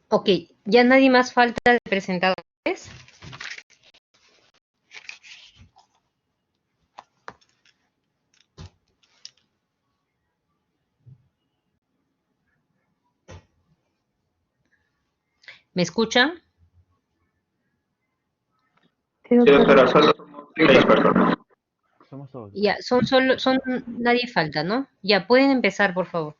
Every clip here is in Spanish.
Ok, ya nadie más falta de presentadores. ¿Me escuchan? Sí, Sí, doctora. doctora, solo somos 6 personas. Somos todos. Ya, nadie falta, ¿no? Ya, pueden empezar, por favor.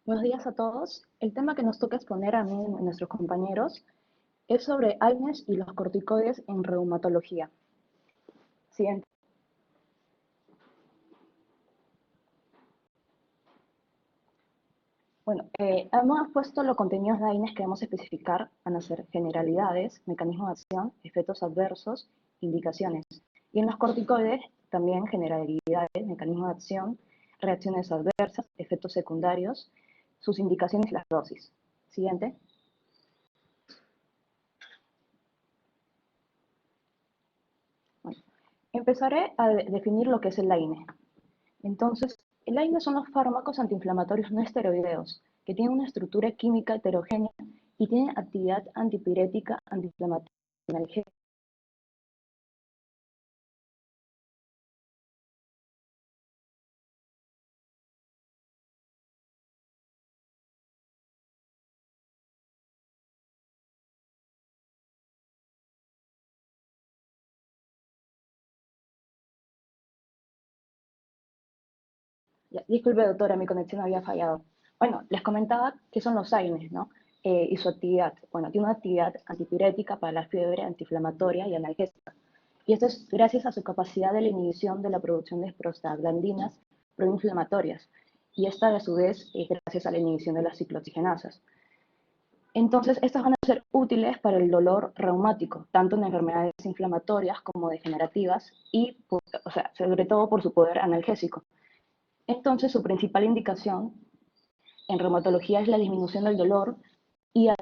Buenos días a todos. El tema que nos toca exponer a mí y a nuestros compañeros es sobre AINES y los corticoides en reumatología. Siguiente. Bueno, hemos puesto los contenidos de AINES que vamos a especificar, van a ser generalidades, mecanismos de acción, efectos adversos, indicaciones. Y en los corticoides también generalidades, mecanismos de acción, reacciones adversas, efectos secundarios, sus indicaciones y las dosis. Siguiente. Bueno, empezaré a definir lo que es el AINE. Entonces, el AINE son los fármacos antiinflamatorios no esteroideos, que tienen una estructura química heterogénea y tienen actividad antipirética, antiinflamatoria, analgésica. Disculpe, doctora, mi conexión había fallado. Bueno, les comentaba qué son los AINES, ¿no? Y su actividad. Bueno, tiene una actividad antipirética para la fiebre, antiinflamatoria y analgésica. Y esto es gracias a su capacidad de la inhibición de la producción de prostaglandinas proinflamatorias. Y esta, a su vez, es gracias a la inhibición de las ciclooxigenasas. Entonces, estas van a ser útiles para el dolor reumático, tanto en enfermedades inflamatorias como degenerativas, y, o sea, sobre todo por su poder analgésico. Entonces, su principal indicación en reumatología es la disminución del dolor y el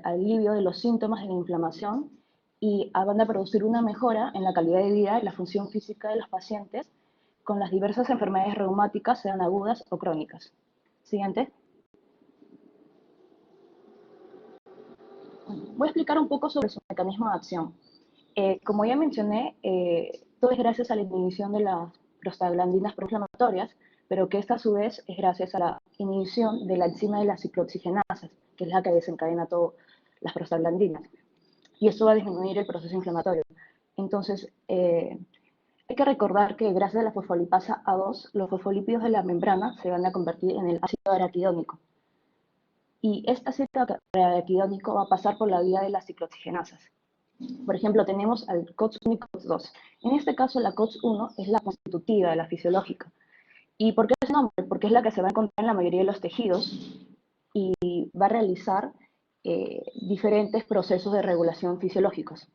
alivio de los síntomas de la inflamación y van a producir una mejora en la calidad de vida y la función física de los pacientes con las diversas enfermedades reumáticas, sean agudas o crónicas. Siguiente. Voy a explicar un poco sobre su mecanismo de acción. Como ya mencioné, todo es gracias a la inhibición de las prostaglandinas proinflamatorias, pero que esta a su vez es gracias a la inhibición de la enzima de las ciclooxigenasas, que es la que desencadena todas las prostaglandinas. Y esto va a disminuir el proceso inflamatorio. Entonces, hay que recordar que gracias a la fosfolipasa A2, los fosfolípidos de la membrana se van a convertir en el ácido araquidónico. Y este ácido araquidónico va a pasar por la vía de las ciclooxigenasas. Por ejemplo, tenemos al COX-1 y COX-2. En este caso, la COX-1 es la constitutiva, la fisiológica. ¿Y por qué ese nombre? Porque es la que se va a encontrar en la mayoría de los tejidos y va a realizar diferentes procesos de regulación fisiológicos.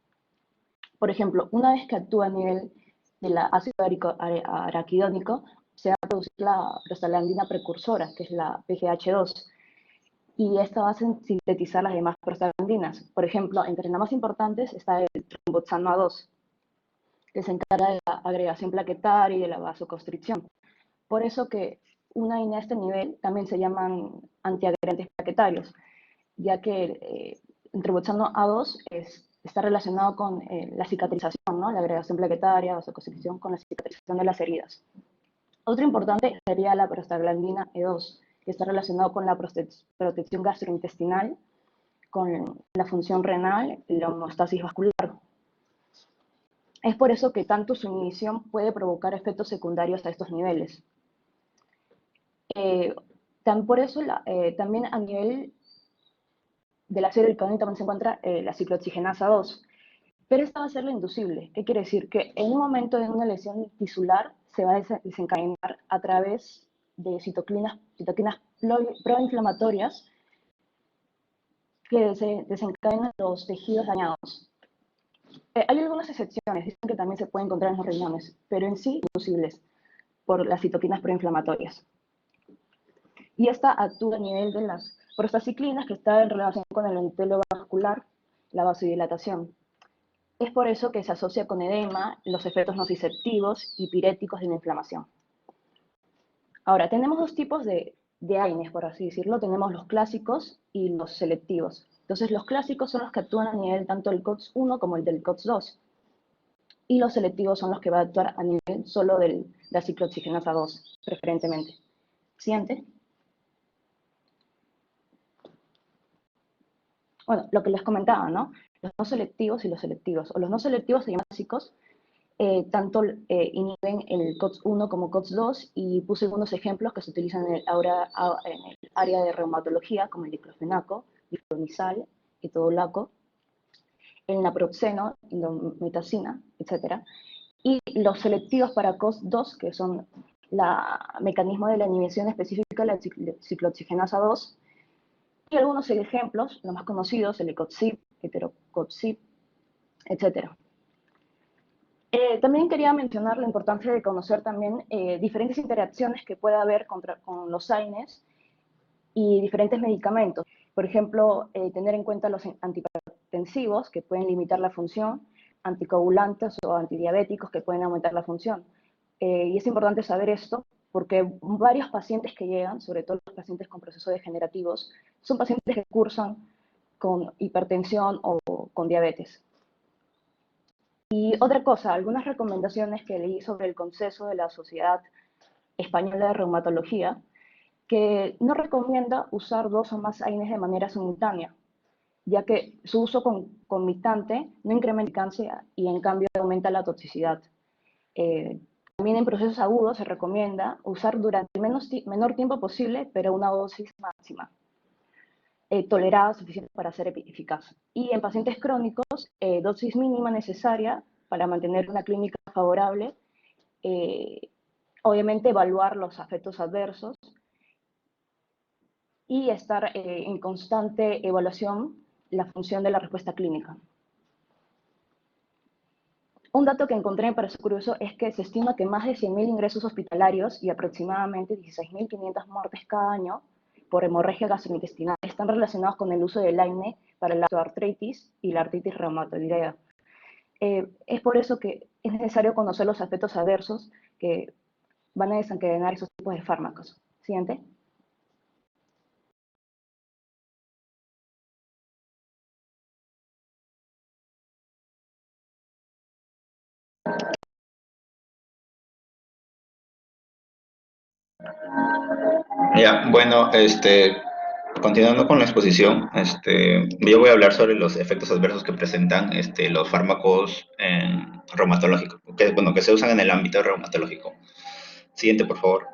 Por ejemplo, una vez que actúa a nivel del ácido araquidónico, se va a producir la prostaglandina precursora, que es la PGH2, y esta va a sintetizar las demás prostaglandinas. Por ejemplo, entre las más importantes está el tromboxano A2, que se encarga de la agregación plaquetaria y de la vasoconstricción. Por eso que una INE a este nivel también se llaman antiagregantes plaquetarios, ya que el tromboxano A2 está relacionado con la cicatrización, ¿no? La agregación plaquetaria, vasoconstricción con la cicatrización de las heridas. Otro importante sería la prostaglandina E2, que está relacionado con la protección gastrointestinal, con la función renal y la homeostasis vascular. Es por eso que tanto su inhibición puede provocar efectos secundarios a estos niveles. Por eso también a nivel del ácido uricónico también se encuentra la ciclooxigenasa 2, pero esta va a ser la inducible. ¿Qué quiere decir? Que en un momento de una lesión tisular se va a desencadenar a través de citoquinas proinflamatorias que se desencadenan los tejidos dañados. Hay algunas excepciones, dicen que también se puede encontrar en los riñones, pero en sí inducibles por las citoquinas proinflamatorias. Y esta actúa a nivel de las prostaciclinas que están en relación con el endotelium vascular, la vasodilatación. Es por eso que se asocia con edema, los efectos nociceptivos y piréticos de la inflamación. Ahora, tenemos dos tipos de AINES, por así decirlo. Tenemos los clásicos y los selectivos. Entonces, los clásicos son los que actúan a nivel tanto del COX-1 como el del COX-2. Y los selectivos son los que van a actuar a nivel solo de la ciclooxigenasa 2, preferentemente. Siguiente. Bueno, lo que les comentaba, ¿no? Los no selectivos y los selectivos. O los no selectivos se llaman clásicos, tanto inhiben el COX-1 como COX-2, y puse algunos ejemplos que se utilizan en el área de reumatología, como el diclofenaco, diflunisal, ketorolaco, el naproxeno, indometacina, etc. Y los selectivos para COX-2, que son el mecanismo de la inhibición específica de la ciclooxigenasa 2, y algunos ejemplos, los más conocidos, el ecoxib, heterocoxib, etc. También quería mencionar la importancia de conocer también diferentes interacciones que puede haber con los AINES y diferentes medicamentos. Por ejemplo, tener en cuenta los antihipertensivos, que pueden limitar la función, anticoagulantes o antidiabéticos, que pueden aumentar la función. Y es importante saber esto porque varios pacientes que llegan, sobre todo los pacientes con procesos degenerativos, son pacientes que cursan con hipertensión o con diabetes. Y otra cosa, algunas recomendaciones que leí sobre el consenso de la Sociedad Española de Reumatología, que no recomienda usar 2 o más AINES de manera simultánea, ya que su uso concomitante no incrementa la eficacia y en cambio aumenta la toxicidad. También en procesos agudos se recomienda usar durante el menor tiempo posible, pero una dosis máxima, tolerada suficiente para ser eficaz. Y en pacientes crónicos, dosis mínima necesaria para mantener una clínica favorable, obviamente evaluar los efectos adversos y estar en constante evaluación la función de la respuesta clínica. Un dato que encontré me pareció curioso es que se estima que más de 100.000 ingresos hospitalarios y aproximadamente 16.500 muertes cada año por hemorragia gastrointestinal están relacionados con el uso del AINE para la artritis y la artritis reumatoidea. Es por eso que es necesario conocer los efectos adversos que van a desencadenar esos tipos de fármacos. Siguiente. Ya, bueno, continuando con la exposición, yo voy a hablar sobre los efectos adversos que presentan los fármacos reumatológicos, que se usan en el ámbito reumatológico. Siguiente, por favor.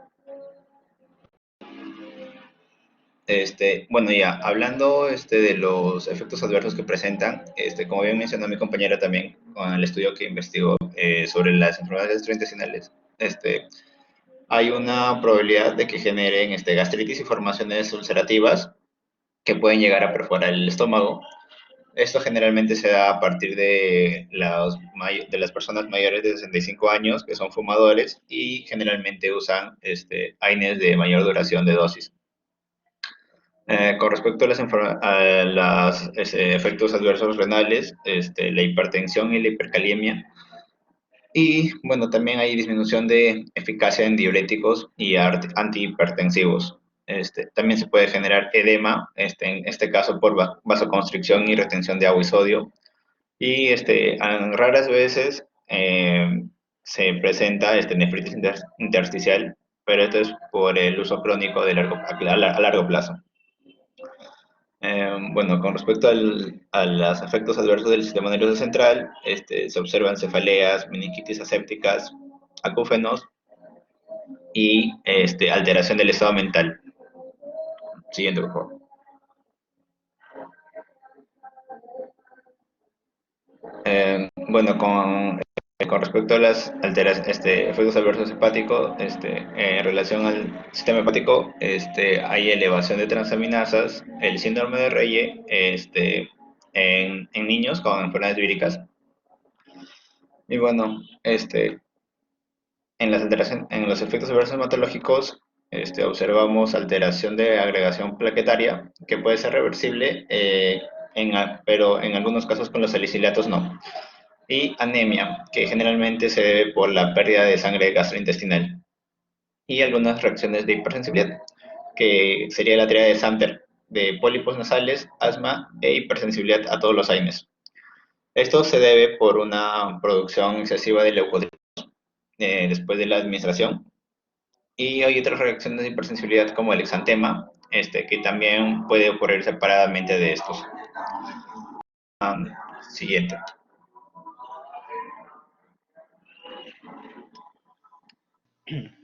Bueno, ya, hablando de los efectos adversos que presentan, como bien mencionó mi compañera también con el estudio que investigó sobre las enfermedades gastrointestinales, hay una probabilidad de que generen gastritis y formaciones ulcerativas que pueden llegar a perforar el estómago. Esto generalmente se da a partir de las personas mayores de 65 años que son fumadores y generalmente usan AINES de mayor duración de dosis. Con respecto a los efectos adversos renales, la hipertensión y la hipercaliemia. Y bueno, también hay disminución de eficacia en diuréticos y antihipertensivos. También se puede generar edema, en este caso por vasoconstricción y retención de agua y sodio, Y raras veces se presenta nefritis intersticial, pero esto es por el uso crónico a largo plazo. Bueno, con respecto a los efectos adversos del sistema nervioso central, se observan cefaleas, meningitis asépticas, acúfenos y alteración del estado mental. Siguiente, por favor. Bueno, con respecto a las efectos adversos hepáticos, en relación al sistema hepático, hay elevación de transaminasas, el síndrome de Reye, en niños con enfermedades víricas. Y bueno, en los efectos adversos hematológicos, observamos alteración de agregación plaquetaria, que puede ser reversible, pero en algunos casos con los salicilatos no. Y anemia, que generalmente se debe por la pérdida de sangre gastrointestinal. Y algunas reacciones de hipersensibilidad, que sería la teoría de Samter, de pólipos nasales, asma e hipersensibilidad a todos los AINES. Esto se debe por una producción excesiva de leucocitos después de la administración. Y hay otras reacciones de hipersensibilidad como el exantema, que también puede ocurrir separadamente de estos. Siguiente.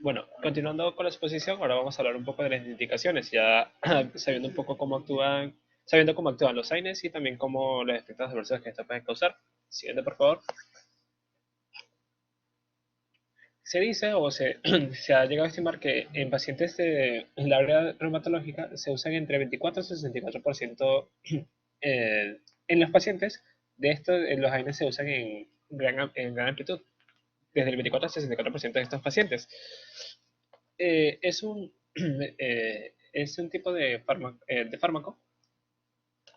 Bueno, continuando con la exposición, ahora vamos a hablar un poco de las indicaciones, ya sabiendo un poco sabiendo cómo actúan los AINES y también cómo los efectos adversos que estos pueden causar. Siguiente, por favor. Se dice se ha llegado a estimar que en pacientes de la área reumatológica se usan entre 24 y 64% en los pacientes. De estos, los AINES se usan en gran amplitud, desde el 24 al 64% de estos pacientes. Es un tipo de fármaco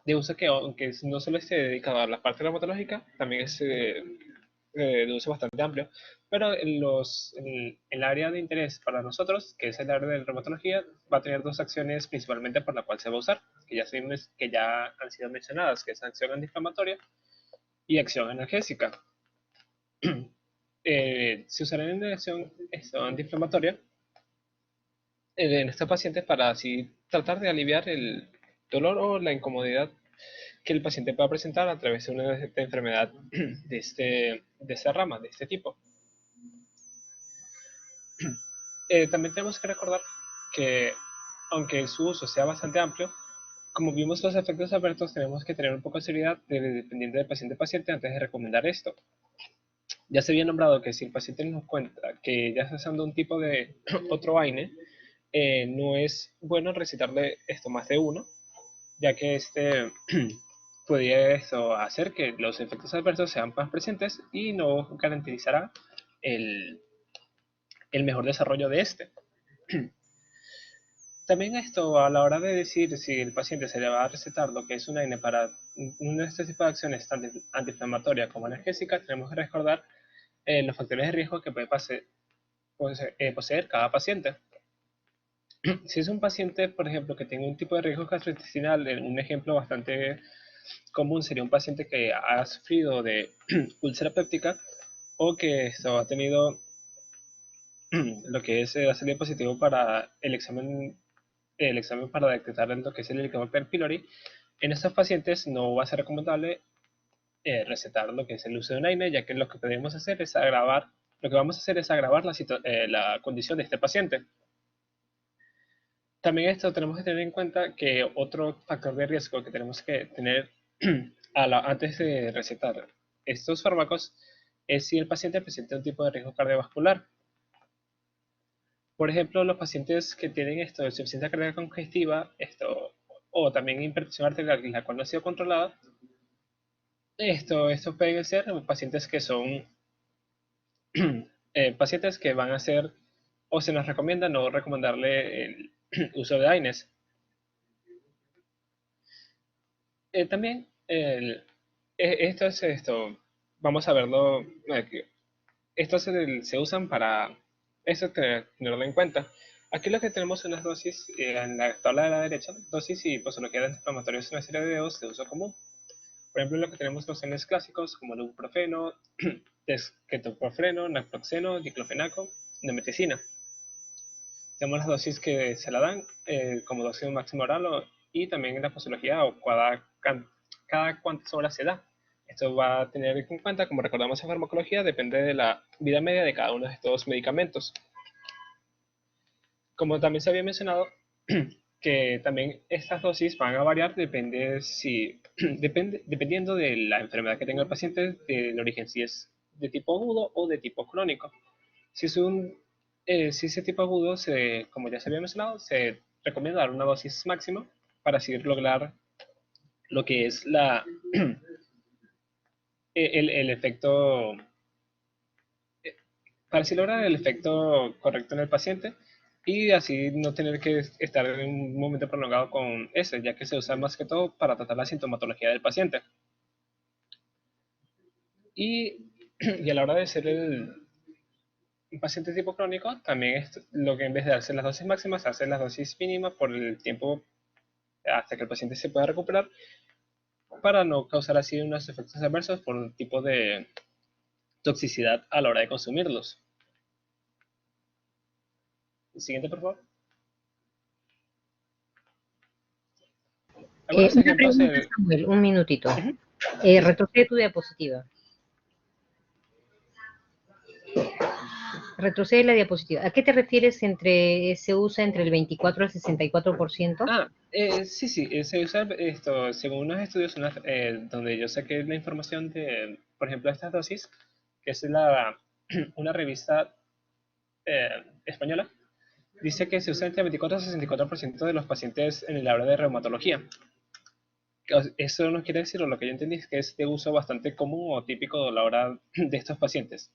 de uso que, aunque no solo esté dedicado a la parte reumatológica, también es de uso bastante amplio, pero en el área de interés para nosotros, que es el área de reumatología, va a tener dos acciones principalmente por la cual se va a usar, que ya han sido mencionadas, que es acción antiinflamatoria y acción analgésica. Se usará en acción antiinflamatoria en estos pacientes para así tratar de aliviar el dolor o la incomodidad que el paciente pueda presentar a través de una enfermedad de esta rama, de este tipo. También tenemos que recordar que, aunque su uso sea bastante amplio, como vimos los efectos adversos, tenemos que tener un poco de seriedad dependiendo de paciente a paciente antes de recomendar esto. Ya se había nombrado que si el paciente nos cuenta que ya está usando un tipo de otro AINE, no es bueno recitarle esto más de uno, ya que podría hacer que los efectos adversos sean más presentes y no garantizará el mejor desarrollo de este. También a la hora de decir si el paciente se le va a recetar lo que es un AINE para uno de este tipo de acciones, tanto antiinflamatoria como analgésica, tenemos que recordar los factores de riesgo que puede poseer cada paciente. Si es un paciente, por ejemplo, que tiene un tipo de riesgo gastrointestinal, un ejemplo bastante común sería un paciente que ha sufrido de úlcera péptica o que ha tenido lo que es ha salido positivo para el examen para detectar lo que es el Helicobacter pylori. En estos pacientes no va a ser recomendable recetar lo que es el uso de un AINE, ya que lo que podemos hacer es agravar la condición de este paciente. También tenemos que tener en cuenta que otro factor de riesgo que tenemos que tener antes de recetar estos fármacos es si el paciente presenta un tipo de riesgo cardiovascular. Por ejemplo, los pacientes que tienen insuficiencia cardíaca congestiva, o también hipertensión arterial, la cual no ha sido controlada, estos pueden ser pacientes que son pacientes que van a ser, o se nos recomienda no recomendarle el uso de AINES. También, vamos a verlo, estos se usan para, tenerlo en cuenta. Aquí lo que tenemos son unas dosis, en la tabla de la derecha, dosis y posología de antiinflamatorios, una serie de dedos de uso común. Por ejemplo, lo que tenemos los AINES clásicos, como el ibuprofeno, ketoprofeno, naproxeno, diclofenaco, indometacina. Tenemos las dosis que se la dan como dosis máxima oral y también en la posología o cada cuántas horas se da. Esto va a tener en cuenta, como recordamos en farmacología, depende de la vida media de cada uno de estos medicamentos. Como también se había mencionado, que también estas dosis van a variar dependiendo de la enfermedad que tenga el paciente, del origen, si es de tipo agudo o de tipo crónico. Si ese tipo agudo, como ya se había mencionado, se recomienda dar una dosis máxima para así lograr lo que es el efecto, para así lograr el efecto correcto en el paciente y así no tener que estar en un momento prolongado con ese, ya que se usa más que todo para tratar la sintomatología del paciente. Y a la hora de ser un paciente tipo crónico, también es lo que en vez de darse las dosis máximas, hace las dosis mínimas por el tiempo hasta que el paciente se pueda recuperar, para no causar así unos efectos adversos por un tipo de toxicidad a la hora de consumirlos. Siguiente, por favor. Algunos Una ejemplos. pregunta, Samuel, un minutito. Retrocede tu diapositiva. Retrocede la diapositiva. ¿A qué te refieres se usa entre el 24 al 64%? Sí, se usa esto, según unos estudios, donde yo saqué la información de, por ejemplo, estas dosis, que es una revista española, dice que se usa entre 24 al 64% de los pacientes en el área de reumatología. Eso no quiere decir, o lo que yo entendí es que es de uso bastante común o típico a la hora de estos pacientes.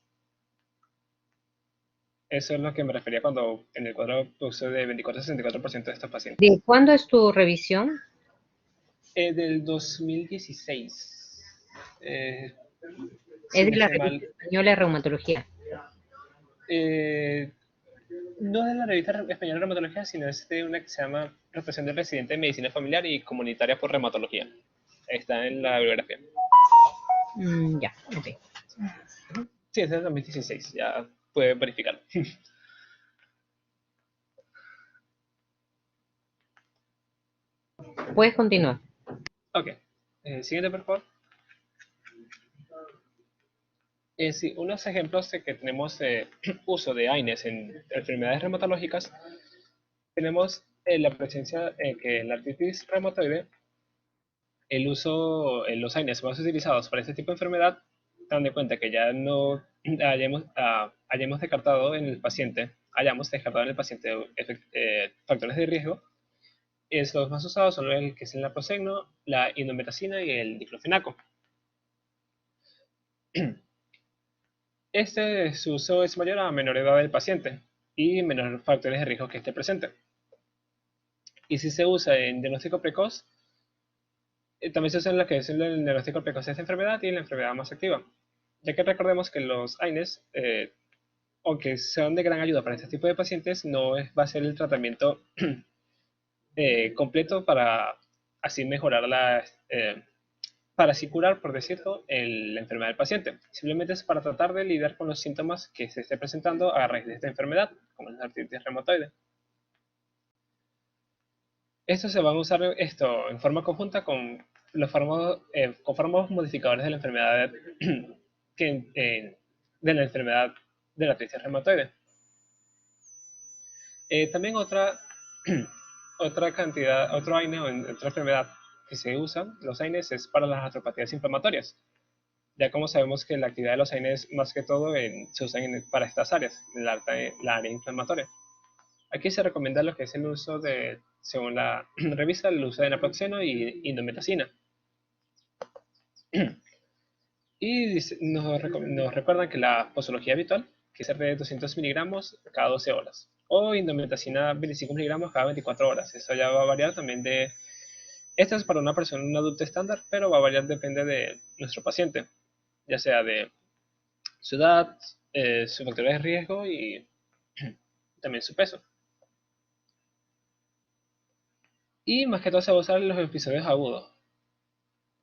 Eso es lo que me refería cuando en el cuadro puse de 24 a 64% de estos pacientes. ¿De cuándo es tu revisión? Del 2016. Es Si de no la estoy revista mal. española de reumatología. No de la revista española de reumatología, sino es de una que se llama Rotación de Residente en Medicina Familiar y Comunitaria por Reumatología. Está en la bibliografía. Ya, ok. Sí, es del 2016, ya puede verificarlo. Puedes continuar. Ok. Siguiente, por favor. Sí, unos ejemplos de que tenemos uso de AINES en enfermedades reumatológicas. Tenemos la presencia que en la artritis reumatoide, el uso, los AINES más utilizados para este tipo de enfermedad, dando en cuenta que ya no hayamos descartado en el paciente, factores de riesgo, los más usados son el que es el naproxeno, la indometacina y el diclofenaco. Su uso es mayor a menor edad del paciente y menor factores de riesgo que esté presente. Y si se usa en diagnóstico precoz, también se usa en lo que es el diagnóstico precoz de esta enfermedad y la enfermedad más activa. Ya que recordemos que los AINES, aunque son de gran ayuda para este tipo de pacientes, va a ser el tratamiento completo para así mejorar para así curar, por decirlo, la enfermedad del paciente. Simplemente es para tratar de lidiar con los síntomas que se esté presentando a raíz de esta enfermedad, como la artritis reumatoide. Esto se va a usar en forma conjunta con los fármacos modificadores de la enfermedad de la artritis reumatoide. También otro AINE o otra enfermedad que se usa, los AINES, es para las artropatías inflamatorias. Ya como sabemos que la actividad de los AINES más que todo se usan para estas áreas, la área inflamatoria. Aquí se recomienda lo que es el uso según la revista, el uso de naproxeno y indometacina. Y nos recuerdan que la posología habitual, que es de 200 miligramos cada 12 horas, o indometacina 25 miligramos cada 24 horas. Eso ya va a variar también Esto es para una persona, un adulto estándar, pero va a variar, depende de nuestro paciente, ya sea de su edad, sus factores de riesgo y también su peso. Y más que todo se va a usar en los episodios agudos.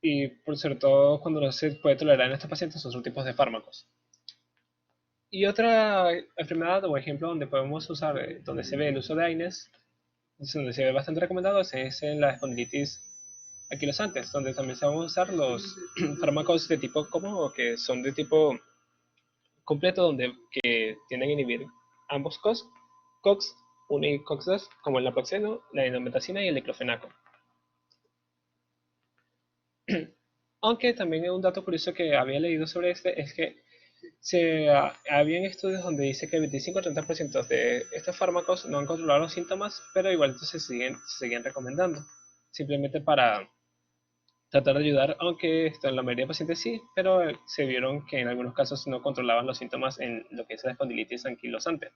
y por sobre todo cuando no se puede tolerar en estos pacientes son otros tipos de fármacos. Y otra enfermedad o ejemplo donde podemos usar, donde se ve el uso de AINES, donde se ve bastante recomendado, es en la espondilitis anquilosantes, donde también se van a usar los fármacos de tipo común, que son de tipo completo, donde que tienden a inhibir ambos COX, 1 y COX-2, como el naproxeno, la indometacina y el diclofenaco. Aunque también un dato curioso que había leído sobre este es que habían estudios donde dice que el 25-30% de estos fármacos no han controlado los síntomas, pero igual entonces se siguen recomendando, simplemente para tratar de ayudar, aunque esto en la mayoría de pacientes sí, pero se vieron que en algunos casos no controlaban los síntomas en lo que es la espondilitis anquilosante.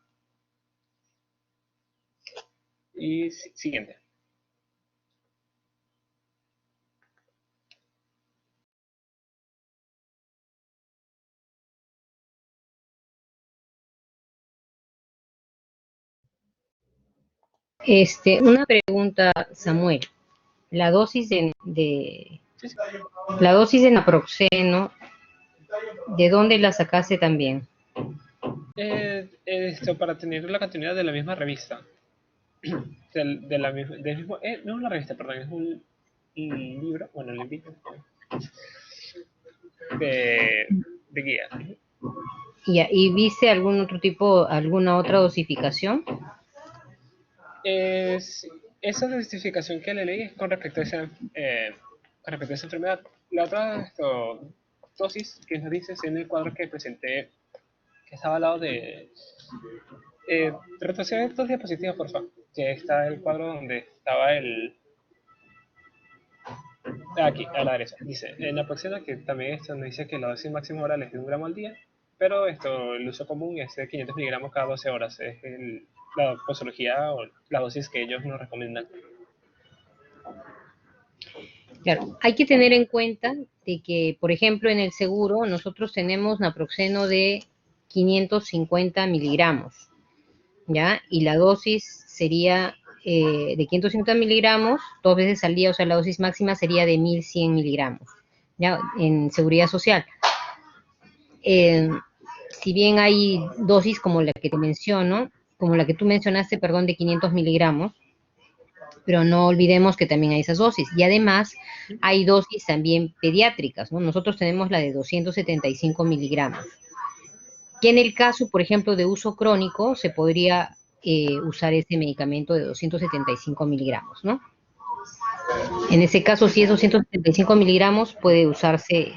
Y siguiente. Una pregunta, Samuel. La dosis la dosis de naproxeno, ¿de dónde la sacaste también? Esto para tener la continuidad de la misma revista. Del mismo, no es una revista, perdón, es un libro, bueno, le invito, de guía. ¿Y viste algún otro tipo, alguna otra dosificación? Esa justificación que le leí es con respecto a esa enfermedad. La otra dosis que nos dice es en el cuadro que presenté, que estaba al lado de... retrocede 2 diapositivas, por favor. Que está el cuadro donde estaba el... Aquí, a la derecha. Dice, en la próxima que también esto nos dice que la dosis máxima oral es de 1 gramo al día, pero el uso común es de 500 miligramos cada 12 horas. Es la posología o la dosis que ellos nos recomiendan. Claro, hay que tener en cuenta de que, por ejemplo, en el seguro nosotros tenemos naproxeno de 550 miligramos, ¿ya? Y la dosis sería de 550 miligramos 2 veces al día, o sea, la dosis máxima sería de 1100 miligramos, ¿ya? En seguridad social. Si bien hay dosis como la que te menciono, como la que tú mencionaste, perdón, de 500 miligramos, pero no olvidemos que también hay esas dosis. Y además hay dosis también pediátricas, ¿no? Nosotros tenemos la de 275 miligramos. Que en el caso, por ejemplo, de uso crónico, se podría usar este medicamento de 275 miligramos, ¿no? En ese caso, si es 275 miligramos, puede usarse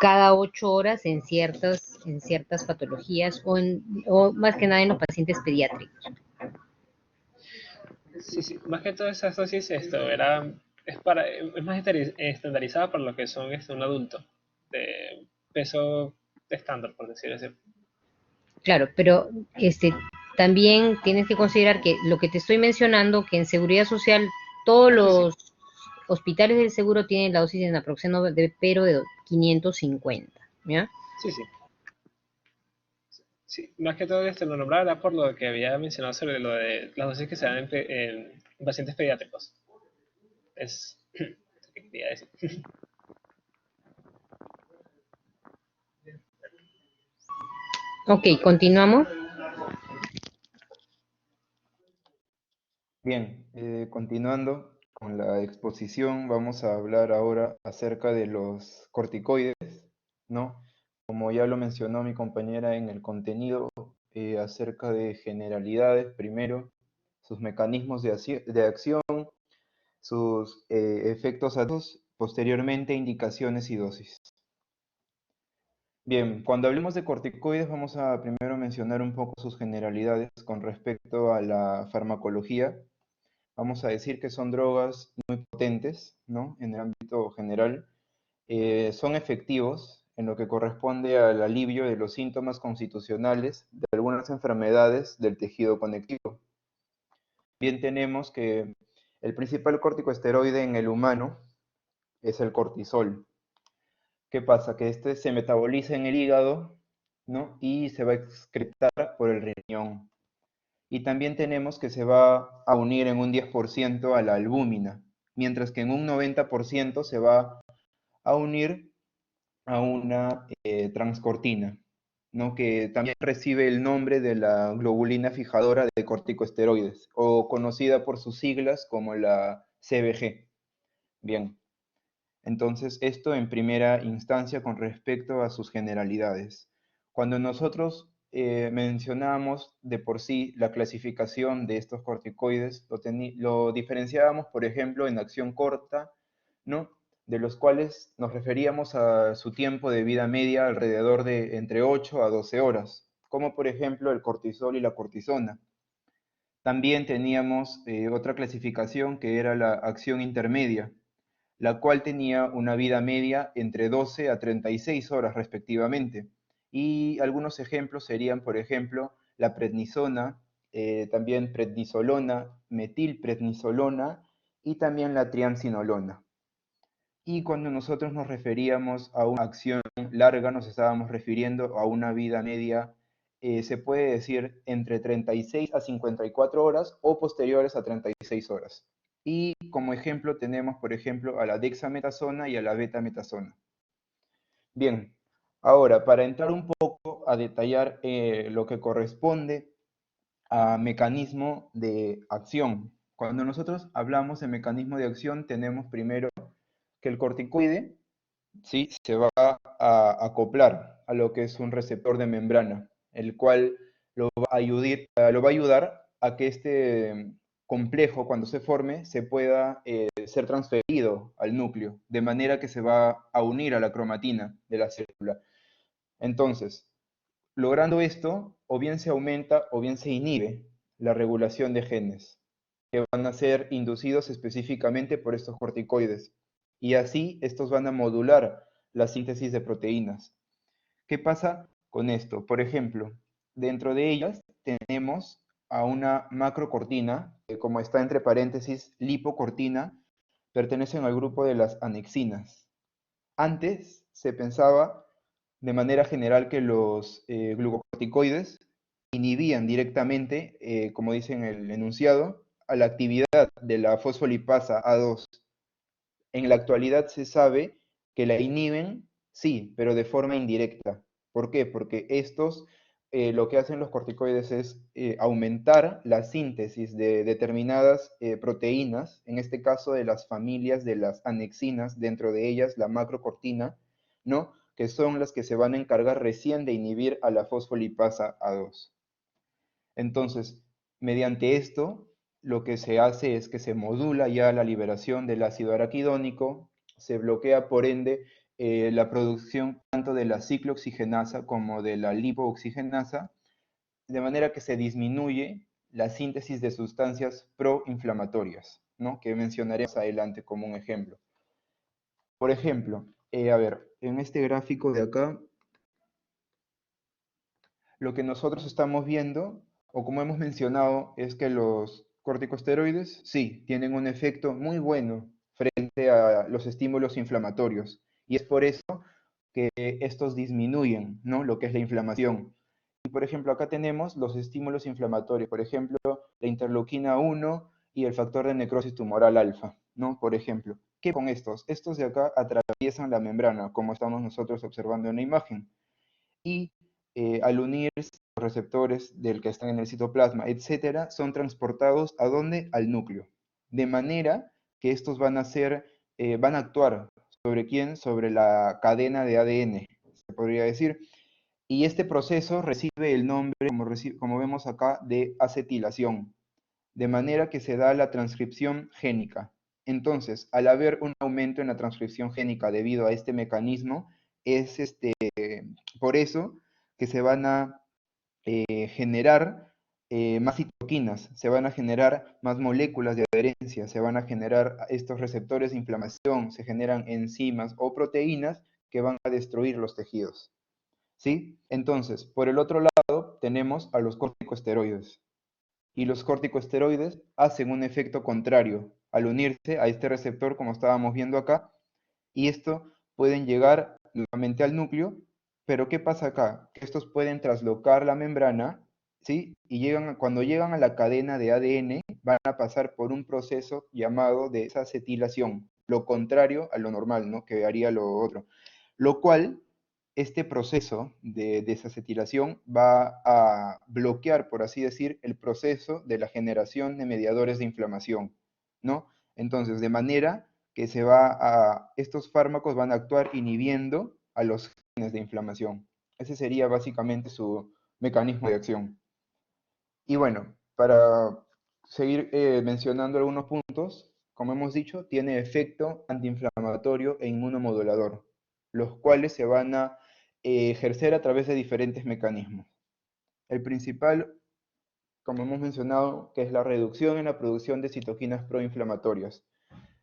cada 8 horas en ciertas patologías o más que nada en los pacientes pediátricos. Sí, más que todas esas dosis, es más estandarizada para lo que son un adulto de peso estándar, por decirlo así. Claro, pero también tienes que considerar que lo que te estoy mencionando, que en seguridad social todos los hospitales del seguro tienen la dosis de naproxeno, pero de 550, ¿ya? Sí, más que todo esto lo nombraba por lo que había mencionado sobre lo de las dosis que se dan en pacientes pediátricos. Es lo que quería decir. Ok, continuamos. Bien, continuando con la exposición, vamos a hablar ahora acerca de los corticoides, ¿no? Como ya lo mencionó mi compañera en el contenido, acerca de generalidades, primero, sus mecanismos de acción, sus efectos adversos, posteriormente indicaciones y dosis. Bien, cuando hablemos de corticoides vamos a primero mencionar un poco sus generalidades con respecto a la farmacología. Vamos a decir que son drogas muy potentes, ¿no? En el ámbito general. Son efectivos en lo que corresponde al alivio de los síntomas constitucionales de algunas enfermedades del tejido conectivo. Bien, tenemos que el principal corticosteroide en el humano es el cortisol. ¿Qué pasa? Que este se metaboliza en el hígado, ¿no? Y se va a excretar por el riñón. Y también tenemos que se va a unir en un 10% a la albúmina, mientras que en un 90% se va a unir a una transcortina, ¿no? Que también recibe el nombre de la globulina fijadora de corticosteroides, o conocida por sus siglas como la CBG. Bien, entonces esto en primera instancia con respecto a sus generalidades. Cuando nosotros mencionamos de por sí la clasificación de estos corticoides, lo diferenciábamos, por ejemplo, en acción corta, ¿no? De los cuales nos referíamos a su tiempo de vida media alrededor de entre 8 a 12 horas, como por ejemplo el cortisol y la cortisona. También teníamos otra clasificación que era la acción intermedia, la cual tenía una vida media entre 12 a 36 horas respectivamente. Y algunos ejemplos serían, por ejemplo, la prednisona, también prednisolona, metilprednisolona y también la triamcinolona. Y cuando nosotros nos referíamos a una acción larga, nos estábamos refiriendo a una vida media, se puede decir entre 36 a 54 horas o posteriores a 36 horas. Y como ejemplo tenemos, por ejemplo, a la dexametasona y a la betametasona. Bien, ahora para entrar un poco a detallar lo que corresponde a mecanismo de acción. Cuando nosotros hablamos de mecanismo de acción, tenemos primero que el corticoide, ¿sí?, se va a acoplar a lo que es un receptor de membrana, el cual lo va a ayudar a que este complejo, cuando se forme, se pueda ser transferido al núcleo, de manera que se va a unir a la cromatina de la célula. Entonces, logrando esto, o bien se aumenta o bien se inhibe la regulación de genes, que van a ser inducidos específicamente por estos corticoides. Y así estos van a modular la síntesis de proteínas. ¿Qué pasa con esto? Por ejemplo, dentro de ellas tenemos a una macrocortina, que como está entre paréntesis, lipocortina, pertenecen al grupo de las anexinas. Antes se pensaba de manera general que los glucocorticoides inhibían directamente, como dice en el enunciado, a la actividad de la fosfolipasa A2. En la actualidad se sabe que la inhiben, sí, pero de forma indirecta. ¿Por qué? Porque estos, lo que hacen los corticoides es aumentar la síntesis de determinadas proteínas, en este caso de las familias de las anexinas, dentro de ellas la macrocortina, ¿no?, que son las que se van a encargar recién de inhibir a la fosfolipasa A2. Entonces, mediante esto, lo que se hace es que se modula ya la liberación del ácido araquidónico, se bloquea por ende la producción tanto de la ciclooxigenasa como de la lipooxigenasa, de manera que se disminuye la síntesis de sustancias proinflamatorias, ¿no?, que mencionaré más adelante como un ejemplo. Por ejemplo, a ver, en este gráfico de acá, lo que nosotros estamos viendo, o como hemos mencionado, es que los corticosteroides, sí, tienen un efecto muy bueno frente a los estímulos inflamatorios. Y es por eso que estos disminuyen, ¿no?, lo que es la inflamación. Y por ejemplo, acá tenemos los estímulos inflamatorios, por ejemplo, la interleuquina 1 y el factor de necrosis tumoral alfa, ¿no? Por ejemplo, ¿qué con estos? Estos de acá atraviesan la membrana, como estamos nosotros observando en la imagen. Y al unirse los receptores del que están en el citoplasma, etcétera, son transportados ¿a dónde? Al núcleo. De manera que estos van a actuar ¿sobre quién? Sobre la cadena de ADN, se podría decir. Y este proceso recibe el nombre, como vemos acá, de acetilación, de manera que se da la transcripción génica. Entonces, al haber un aumento en la transcripción génica debido a este mecanismo, es por eso que se van a generar más citoquinas, se van a generar más moléculas de adherencia, se van a generar estos receptores de inflamación, se generan enzimas o proteínas que van a destruir los tejidos. ¿Sí? Entonces, por el otro lado, tenemos a los corticosteroides. Y los corticosteroides hacen un efecto contrario al unirse a este receptor, como estábamos viendo acá, y esto pueden llegar nuevamente al núcleo, pero ¿qué pasa acá? Que estos pueden traslocar la membrana, ¿sí? Y cuando llegan a la cadena de ADN, van a pasar por un proceso llamado desacetilación, lo contrario a lo normal, ¿no? Que haría lo otro. Lo cual, este proceso de desacetilación va a bloquear, por así decir, el proceso de la generación de mediadores de inflamación, ¿no? Entonces, de manera que estos fármacos van a actuar inhibiendo a los genes de inflamación. Ese sería básicamente su mecanismo de acción. Y bueno, para seguir mencionando algunos puntos, como hemos dicho, tiene efecto antiinflamatorio e inmunomodulador, los cuales se van a ejercer a través de diferentes mecanismos. El principal, como hemos mencionado, que es la reducción en la producción de citoquinas proinflamatorias.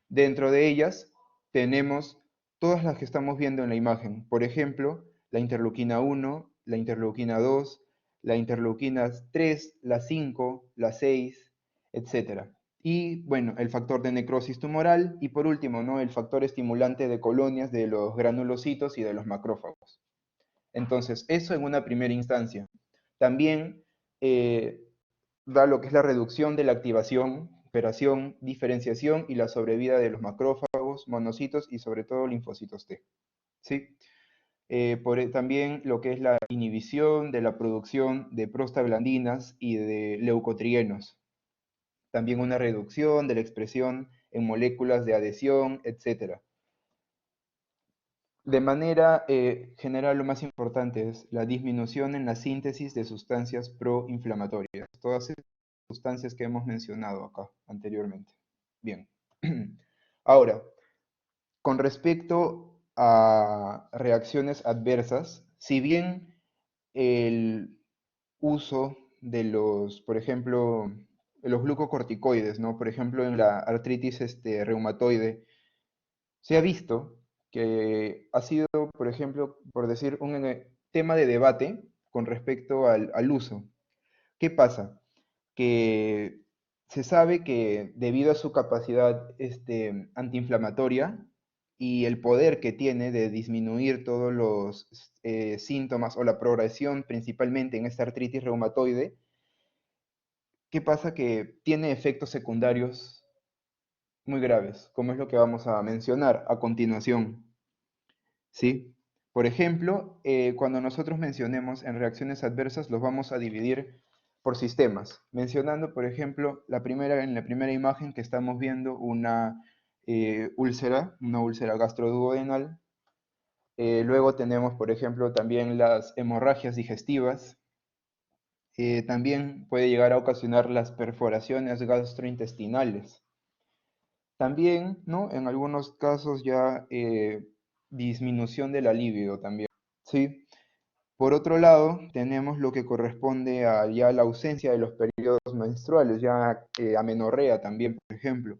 Dentro de ellas tenemos todas las que estamos viendo en la imagen. Por ejemplo, la interleuquina 1, la interleuquina 2, la interleuquina 3, la 5, la 6, etc. Y bueno, el factor de necrosis tumoral y por último, ¿no? El factor estimulante de colonias de los granulocitos y de los macrófagos. Entonces, eso en una primera instancia. También da lo que es la reducción de la activación, operación, diferenciación y la sobrevida de los macrófagos, monocitos y sobre todo linfocitos T. ¿Sí? También lo que es la inhibición de la producción de prostaglandinas y de leucotrienos. También una reducción de la expresión en moléculas de adhesión, etc. De manera general, lo más importante es la disminución en la síntesis de sustancias proinflamatorias. Todas esas sustancias que hemos mencionado acá anteriormente. Bien. Ahora, con respecto a reacciones adversas, si bien el uso de los, por ejemplo, de los glucocorticoides, ¿no? Por ejemplo, en la artritis reumatoide, se ha visto que ha sido, por ejemplo, por decir, un tema de debate con respecto al uso. ¿Qué pasa? Que se sabe que debido a su capacidad antiinflamatoria y el poder que tiene de disminuir todos los síntomas o la progresión principalmente en esta artritis reumatoide, ¿qué pasa? Que tiene efectos secundarios muy graves, como es lo que vamos a mencionar a continuación. ¿Sí? Por ejemplo, cuando nosotros mencionemos en reacciones adversas, los vamos a dividir por sistemas, mencionando, por ejemplo, en la primera imagen que estamos viendo una úlcera gastroduodenal. Luego tenemos, por ejemplo, también las hemorragias digestivas. También puede llegar a ocasionar las perforaciones gastrointestinales. También, ¿no? En algunos casos ya disminución de la libido también, ¿sí? Por otro lado, tenemos lo que corresponde a ya la ausencia de los periodos menstruales, ya amenorrea también, por ejemplo.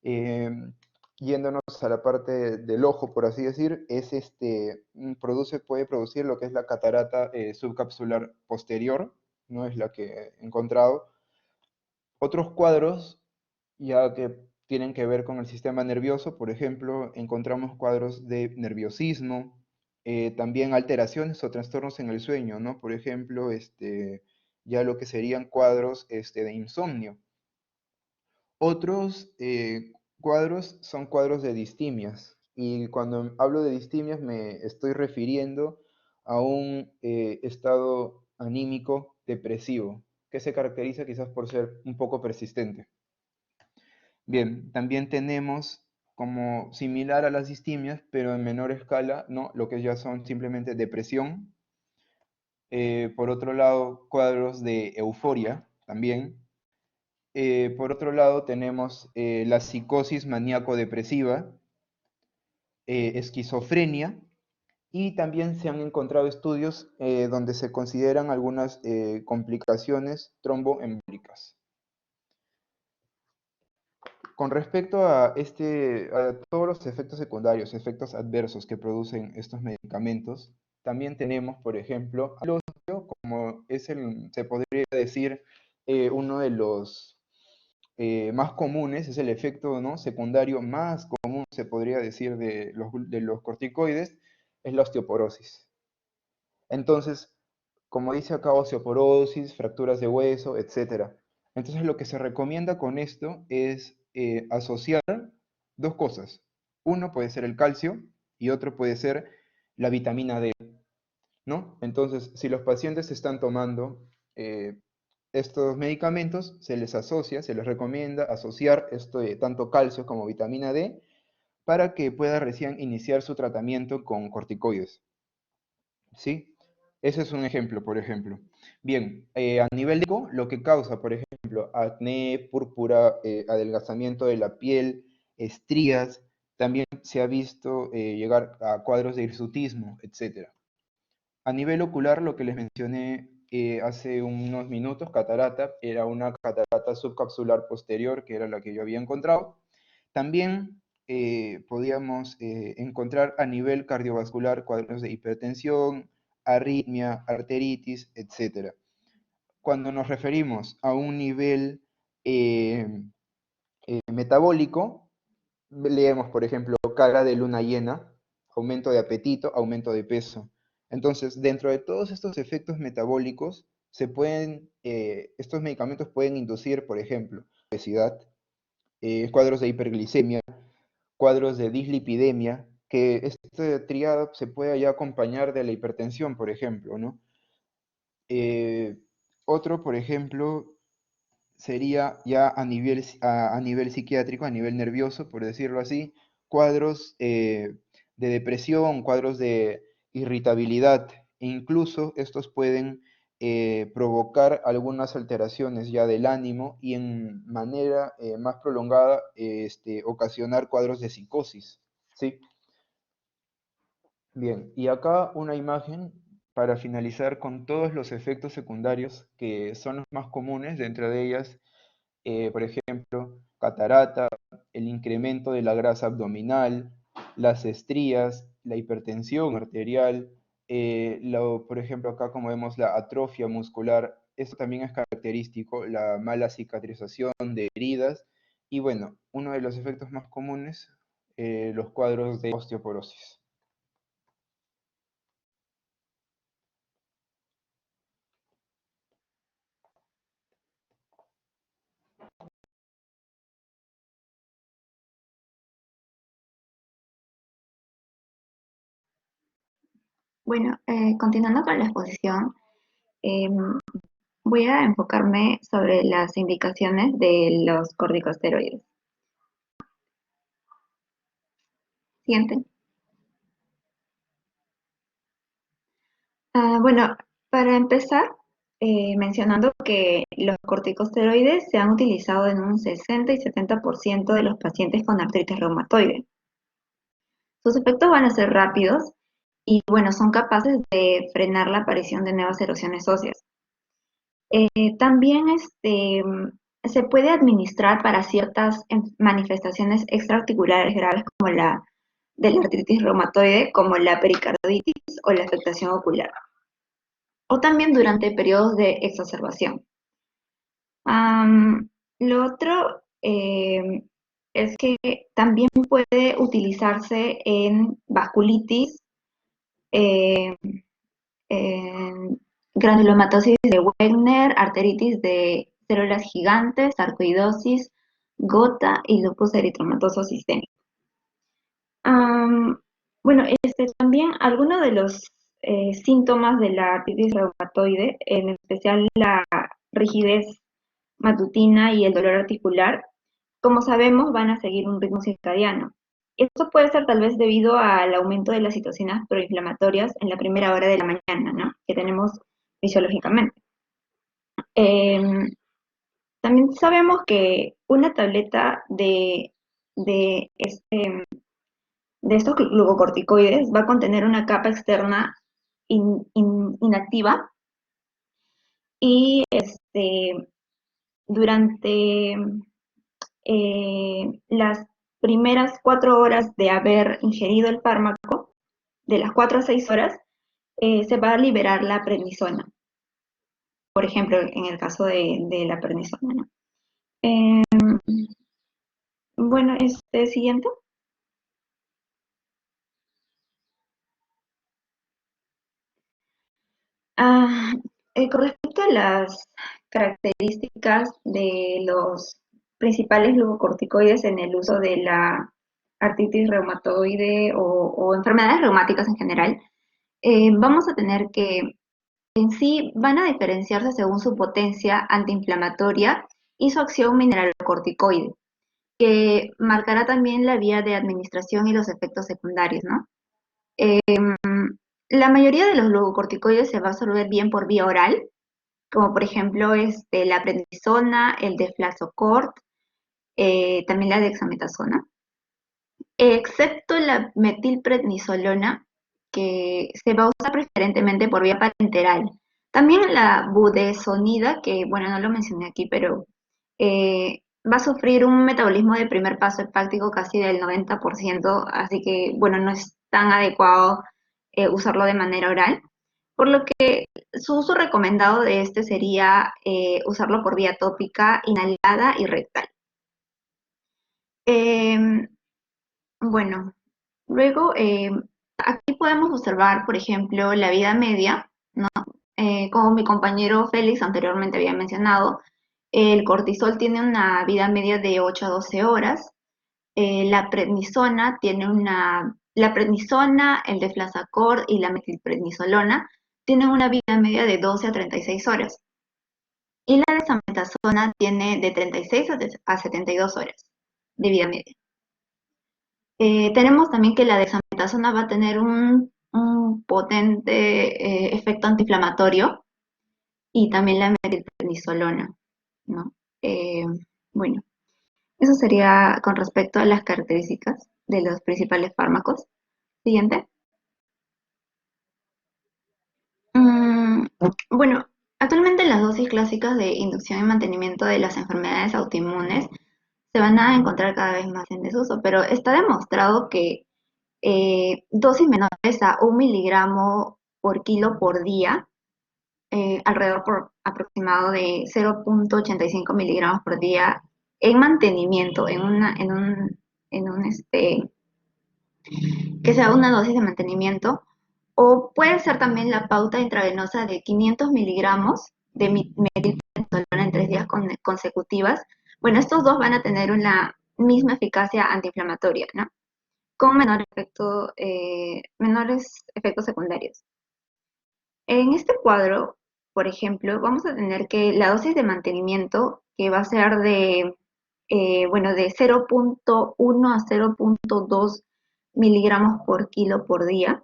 Yéndonos a la parte del ojo, por así decir, puede producir lo que es la catarata subcapsular posterior, no es la que he encontrado. Otros cuadros, ya que tienen que ver con el sistema nervioso, por ejemplo, encontramos cuadros de nerviosismo, también alteraciones o trastornos en el sueño, ¿no? Por ejemplo, ya lo que serían cuadros de insomnio. Otros cuadros son cuadros de distimias, y cuando hablo de distimias me estoy refiriendo a un estado anímico depresivo, que se caracteriza quizás por ser un poco persistente. Bien, también tenemos como similar a las distimias, pero en menor escala, ¿no? Lo que ya son simplemente depresión. Por otro lado, cuadros de euforia también. Por otro lado, tenemos la psicosis maníaco-depresiva, esquizofrenia, y también se han encontrado estudios donde se consideran algunas complicaciones tromboembólicas. Con respecto a todos los efectos secundarios, efectos adversos que producen estos medicamentos, también tenemos, por ejemplo, al ocio, como se podría decir, uno de los más comunes, es el efecto, ¿no? secundario más común, se podría decir, de los corticoides, es la osteoporosis. Entonces, como dice acá, osteoporosis, fracturas de hueso, etc. Entonces lo que se recomienda con esto es asociar dos cosas. Uno puede ser el calcio y otro puede ser la vitamina D, ¿no? Entonces, si los pacientes están tomando estos medicamentos, se les asocia, se les recomienda asociar esto de tanto calcio como vitamina D para que pueda recién iniciar su tratamiento con corticoides, ¿sí? Ese es un ejemplo, por ejemplo. Bien, a nivel de lo que causa, por ejemplo, acné, púrpura, adelgazamiento de la piel, estrías, también se ha visto llegar a cuadros de hirsutismo, etcétera. A nivel ocular, lo que les mencioné hace unos minutos, catarata, era una catarata subcapsular posterior, que era la que yo había encontrado. También podíamos encontrar a nivel cardiovascular cuadros de hipertensión, arritmia, arteritis, etc. Cuando nos referimos a un nivel metabólico, leemos, por ejemplo, cara de luna llena, aumento de apetito, aumento de peso. Entonces, dentro de todos estos efectos metabólicos, estos medicamentos pueden inducir, por ejemplo, obesidad, cuadros de hiperglicemia, cuadros de dislipidemia, que este triado se puede ya acompañar de la hipertensión, por ejemplo, ¿no? Eh, Otro, por ejemplo, sería ya a nivel psiquiátrico, a nivel nervioso, por decirlo así, cuadros de depresión, cuadros de irritabilidad, e incluso estos pueden provocar algunas alteraciones ya del ánimo y en manera más prolongada ocasionar cuadros de psicosis, ¿sí? Bien, y acá una imagen para finalizar con todos los efectos secundarios que son los más comunes, dentro de ellas por ejemplo, catarata, el incremento de la grasa abdominal, las estrías, la hipertensión arterial, por ejemplo, acá como vemos la atrofia muscular, esto también es característico, la mala cicatrización de heridas y bueno, uno de los efectos más comunes, los cuadros de osteoporosis. Bueno, continuando con la exposición, em, voy a enfocarme sobre las indicaciones de los corticosteroides. Siguiente. Bueno, para empezar, mencionando que los corticosteroides se han utilizado en un 60 y 70% de los pacientes con artritis reumatoide. Sus efectos van a ser rápidos y, bueno, son capaces de frenar la aparición de nuevas erosiones óseas. También se puede administrar para ciertas manifestaciones extraarticulares graves como la de la artritis reumatoide, como la pericarditis o la afectación ocular, o también durante periodos de exacerbación. Lo otro es que también puede utilizarse en vasculitis, eh, en granulomatosis de Wegener, arteritis de células gigantes, sarcoidosis, gota y lupus eritematoso sistémico. Bueno, también algunos de los síntomas de la artritis reumatoide, en especial la rigidez matutina y el dolor articular, como sabemos, van a seguir un ritmo circadiano. Esto puede ser tal vez debido al aumento de las citocinas proinflamatorias en la primera hora de la mañana, ¿no? Que tenemos fisiológicamente. Em, También sabemos que una tableta de estos glucocorticoides va a contener una capa externa inactiva y durante las primeras 4 horas de haber ingerido el fármaco, de las 4 a 6 horas, se va a liberar la prednisona. Por ejemplo, en el caso de la prednisona, ¿no? Bueno, siguiente. Con respecto a las características de los principales glucocorticoides en el uso de la artritis reumatoide o enfermedades reumáticas en general, vamos a tener que en sí van a diferenciarse según su potencia antiinflamatoria y su acción mineralocorticoide, que marcará también la vía de administración y los efectos secundarios, ¿no? La mayoría de los glucocorticoides se va a absorber bien por vía oral, como por ejemplo la prednisona, el deflazacort, también la dexametasona, excepto la metilprednisolona, que se va a usar preferentemente por vía parenteral. También la budesonida, que bueno, no lo mencioné aquí, pero va a sufrir un metabolismo de primer paso hepático casi del 90%, así que bueno, no es tan adecuado usarlo de manera oral, por lo que su uso recomendado de este sería usarlo por vía tópica, inhalada y rectal. Bueno, luego aquí podemos observar, por ejemplo, la vida media, ¿no? Como mi compañero Félix anteriormente había mencionado, el cortisol tiene una vida media de 8 a 12 horas. La prednisona la prednisona, el deflazacort y la metilprednisolona tienen una vida media de 12 a 36 horas. Y la dexametasona tiene de 36 a 72 horas de vida media. Tenemos también que la dexametasona va a tener un potente efecto antiinflamatorio y también la metilprednisolona, ¿no? Bueno, eso sería con respecto a las características de los principales fármacos. Siguiente. Bueno, actualmente las dosis clásicas de inducción y mantenimiento de las enfermedades autoinmunes se van a encontrar cada vez más en desuso, pero está demostrado que dosis menores a 1 miligramo por kilo por día, alrededor por aproximado de 0.85 miligramos por día en mantenimiento, que sea una dosis de mantenimiento, o puede ser también la pauta intravenosa de 500 miligramos de metilprednisolona en 3 días consecutivas. Bueno, estos dos van a tener una misma eficacia antiinflamatoria, ¿no? Con menores efectos secundarios. En este cuadro, por ejemplo, vamos a tener que la dosis de mantenimiento, que va a ser de 0.1 a 0.2 miligramos por kilo por día,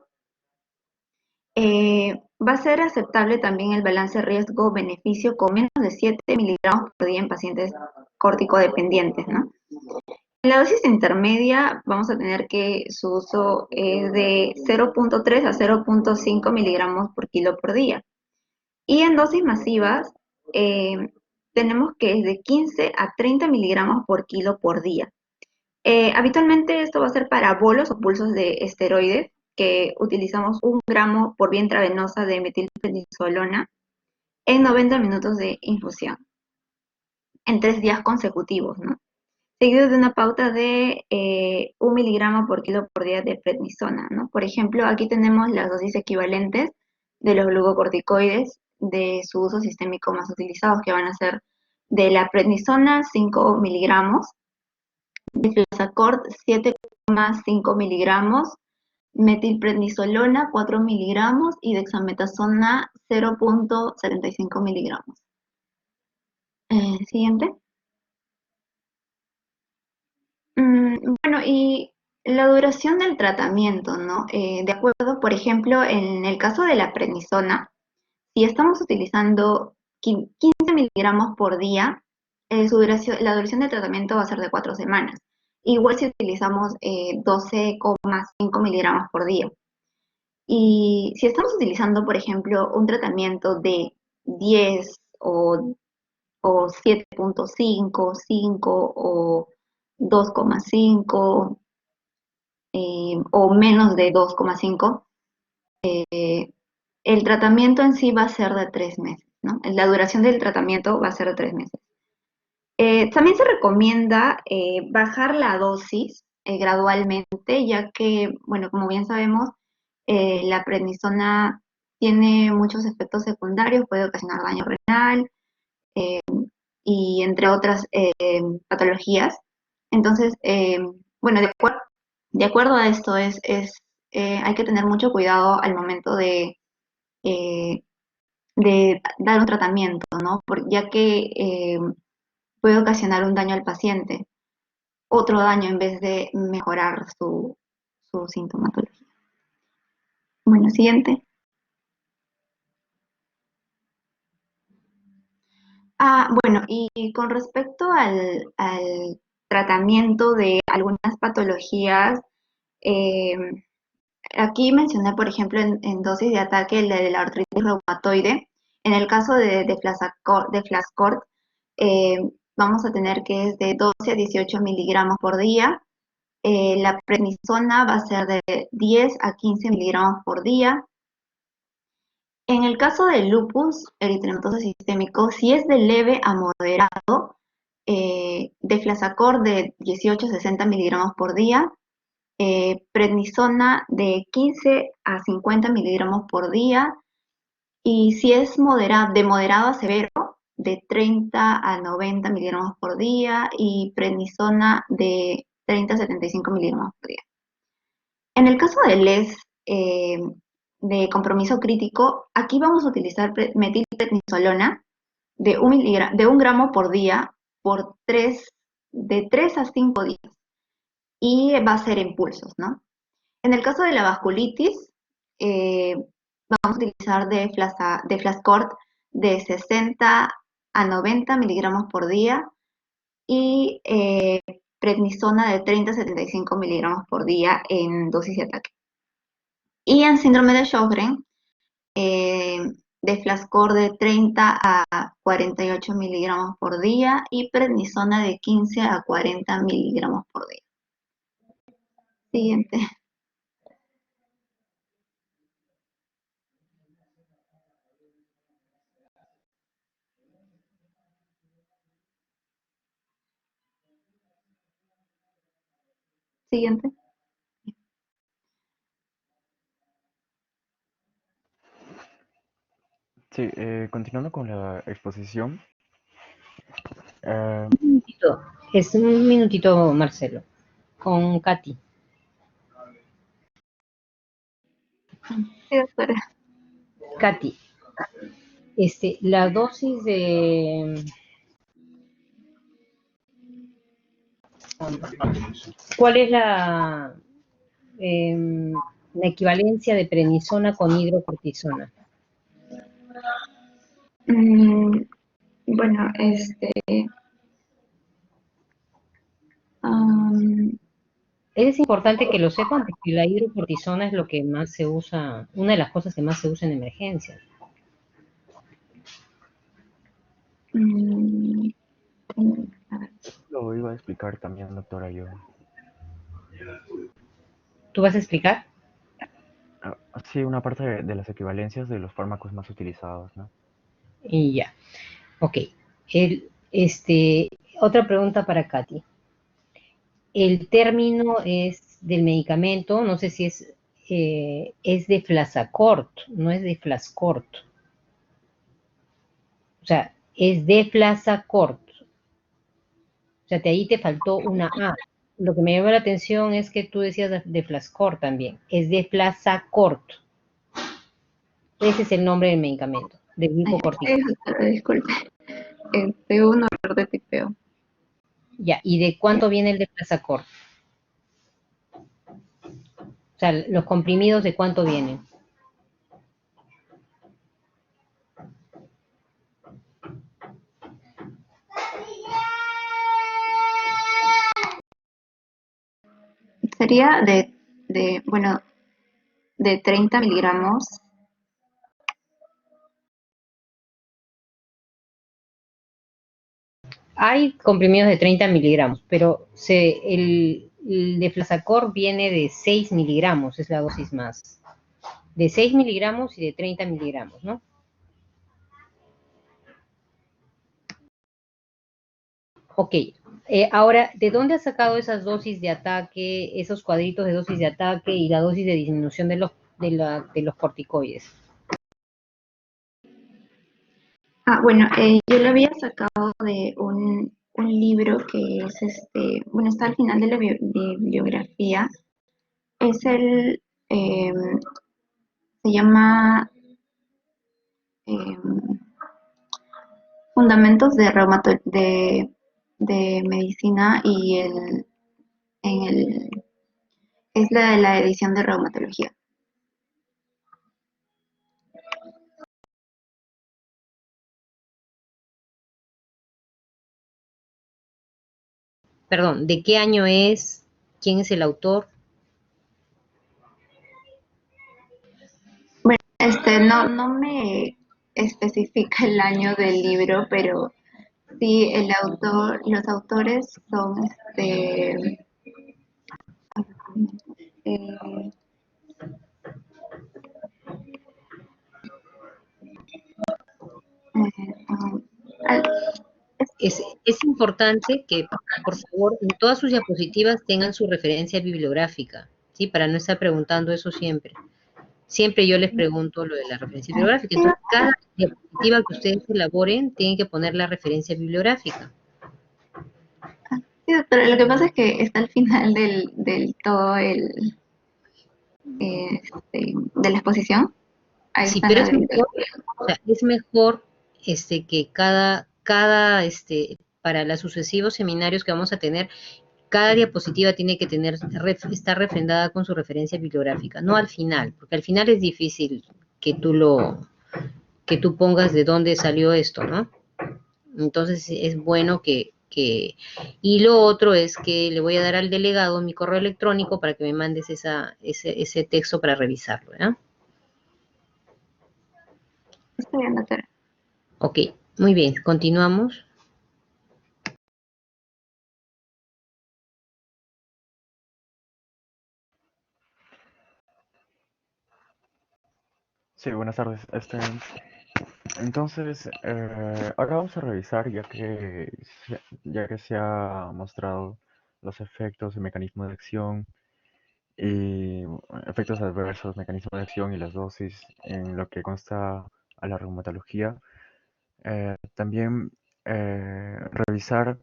va a ser aceptable también el balance riesgo-beneficio con menos de 7 miligramos por día en pacientes corticodependientes, ¿no? En la dosis intermedia vamos a tener que su uso es de 0.3 a 0.5 miligramos por kilo por día. Y en dosis masivas tenemos que es de 15 a 30 miligramos por kilo por día. Habitualmente esto va a ser para bolos o pulsos de esteroides, que utilizamos 1 gramo por vía intravenosa de metilprednisolona en 90 minutos de infusión, en 3 días consecutivos, ¿no? Seguido de una pauta de 1 miligramo por kilo por día de prednisona, ¿no? Por ejemplo, aquí tenemos las dosis equivalentes de los glucocorticoides de su uso sistémico más utilizados, que van a ser de la prednisona 5 miligramos, deflazacort 7,5 miligramos, metilprednisolona 4 miligramos y dexametasona 0.75 miligramos. Siguiente. Bueno, y la duración del tratamiento, ¿no? De acuerdo, por ejemplo, en el caso de la prednisona, si estamos utilizando 15 miligramos por día, la duración del tratamiento va a ser de 4 semanas. Igual si utilizamos 12,5 miligramos por día. Y si estamos utilizando, por ejemplo, un tratamiento de 10 o 7.5, 5 o 2,5 o menos de 2,5, el tratamiento en sí va a ser de 3 meses, ¿no? La duración del tratamiento va a ser de 3 meses. También se recomienda bajar la dosis gradualmente, ya que, bueno, como bien sabemos, la prednisona tiene muchos efectos secundarios, puede ocasionar daño renal, y entre otras patologías. Entonces, bueno, de acuerdo a esto, hay que tener mucho cuidado al momento eh, de dar un tratamiento, ¿no? Ya que puede ocasionar un daño al paciente, otro daño en vez de mejorar su sintomatología. Bueno, siguiente. Bueno, y con respecto al tratamiento de algunas patologías, eh, aquí mencioné, por ejemplo, en dosis de ataque el de la artritis reumatoide. En el caso de Flascort, eh, vamos a tener que es de 12 a 18 miligramos por día. La prednisona va a ser de 10 a 15 miligramos por día. En el caso del lupus eritematoso sistémico, si es de leve a moderado, Deflazacort de 18 a 60 miligramos por día, prednisona de 15 a 50 miligramos por día, y si es de moderado a severo, de 30 a 90 miligramos por día, y prednisona de 30 a 75 miligramos por día. En el caso de LES de compromiso crítico, aquí vamos a utilizar metilprednisolona de 1 gramo por día de 3 a 5 días, y va a ser en pulsos, ¿no? En el caso de la vasculitis, vamos a utilizar de Flascort de 60 a 90 miligramos por día, y prednisona de 30 a 75 miligramos por día en dosis de ataque. Y en síndrome de Sjögren, de Flascor de 30 a 48 miligramos por día y prednisona de 15 a 40 miligramos por día. Siguiente. Siguiente. Sí, continuando con la exposición, Es un minutito, Marcelo, con Katy. Sí, doctora. Katy, la dosis de... ¿Cuál es la equivalencia de prednisona con hidrocortisona? Bueno, Es importante que lo sepan porque la hidrocortisona es lo que más se usa, una de las cosas que más se usa en emergencia. lo iba a explicar también, doctora, yo. ¿Tú vas a explicar? Sí, una parte de las equivalencias de los fármacos más utilizados, ¿no? Y ya. Ok. Otra pregunta para Katy. El término es del medicamento, no sé si es de Flasacort, no es de Flascort. O sea, es de Flasacort. O sea, ahí te faltó una A. Lo que me llamó la atención es que tú decías de Flascort también. Es de Flasacort. Ese es el nombre del medicamento, del glucocorticoide. Disculpe, tengo un error de tipeo. Ya, ¿y de cuánto viene el de Flasacort? O sea, los comprimidos, ¿de cuánto vienen? Sería bueno, de 30 miligramos. Hay comprimidos de 30 miligramos, pero el de Flasacort viene de 6 miligramos, es la dosis más. De 6 miligramos y de 30 miligramos, ¿no? Ok. Ahora, ¿de dónde has sacado esas dosis de ataque, esos cuadritos de dosis de ataque y la dosis de disminución de los corticoides? Bueno, yo lo había sacado de un libro que es bueno, está al final de la bibliografía. Es se llama em, Fundamentos de Medicina y es la de la edición de reumatología. Perdón, ¿de qué año es? ¿Quién es el autor? Bueno, no me especifica el año del libro, pero sí, los autores son eh, um, al- Es importante que, por favor, en todas sus diapositivas tengan su referencia bibliográfica, ¿sí? Para no estar preguntando eso siempre. Siempre yo les pregunto lo de la referencia bibliográfica. Entonces, cada diapositiva que ustedes elaboren tienen que poner la referencia bibliográfica. sí, doctora, lo que pasa es que está al final del todo de la exposición. Ahí Sí, están pero las es mejor, o sea, es mejor que para los sucesivos seminarios que vamos a tener, cada diapositiva tiene que estar refrendada con su referencia bibliográfica, no al final, porque al final es difícil que tú pongas de dónde salió esto, ¿no? Entonces es bueno y lo otro es que le voy a dar al delegado mi correo electrónico para que me mandes ese texto para revisarlo, ¿ya? Está bien, doctora. Ok, muy bien, continuamos. Sí, buenas tardes. Entonces, ahora vamos a revisar, ya que se ha mostrado los efectos, el mecanismo de acción y efectos adversos, mecanismo de acción y las dosis en lo que consta a la reumatología. También revisar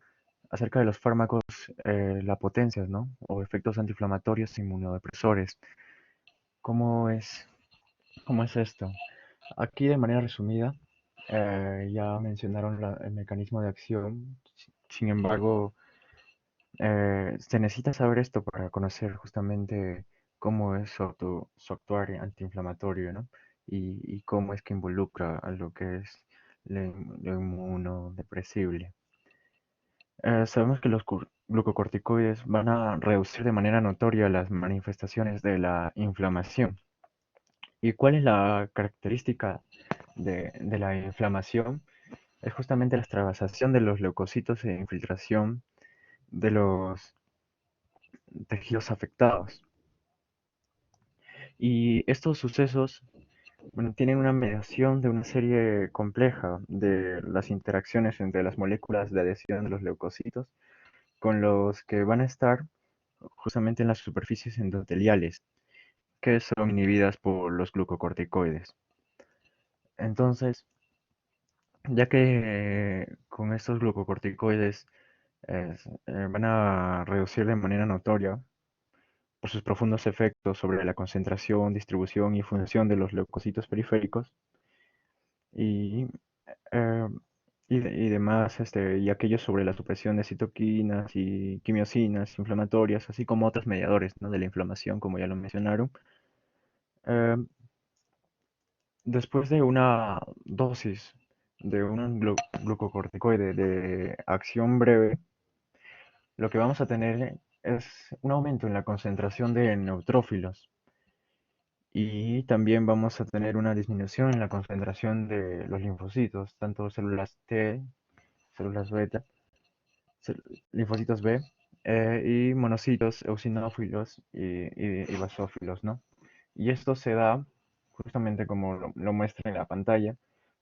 acerca de los fármacos, la potencias, ¿no? O efectos antiinflamatorios e inmunodepresores. ¿Cómo es, cómo es esto? Aquí de manera resumida, ya mencionaron el mecanismo de acción. Sin embargo, se necesita saber esto para conocer justamente cómo es su actuar antiinflamatorio, ¿no? Y cómo es que involucra a lo que es lo inmunodepresible. Sabemos que los glucocorticoides van a reducir de manera notoria las manifestaciones de la inflamación. ¿Y cuál es la característica de la inflamación? Es justamente la extravasación de los leucocitos e infiltración de los tejidos afectados. Y estos sucesos, bueno, tienen una mediación de una serie compleja de las interacciones entre las moléculas de adhesión de los leucocitos con los que van a estar justamente en las superficies endoteliales, que son inhibidas por los glucocorticoides. Entonces, ya que con estos glucocorticoides van a reducir de manera notoria por sus profundos efectos sobre la concentración, distribución y función de los leucocitos periféricos y, eh, y demás, y aquellos sobre la supresión de citoquinas y quimiosinas inflamatorias, así como otros mediadores, ¿no?, de la inflamación, como ya lo mencionaron. Eh, Después de una dosis de un glucocorticoide de acción breve, lo que vamos a tener es un aumento en la concentración de neutrófilos y también vamos a tener una disminución en la concentración de los linfocitos, tanto células T, células beta, cel- linfocitos B, y monocitos, eosinófilos y basófilos, ¿no? Y esto se da justamente como lo muestra en la pantalla,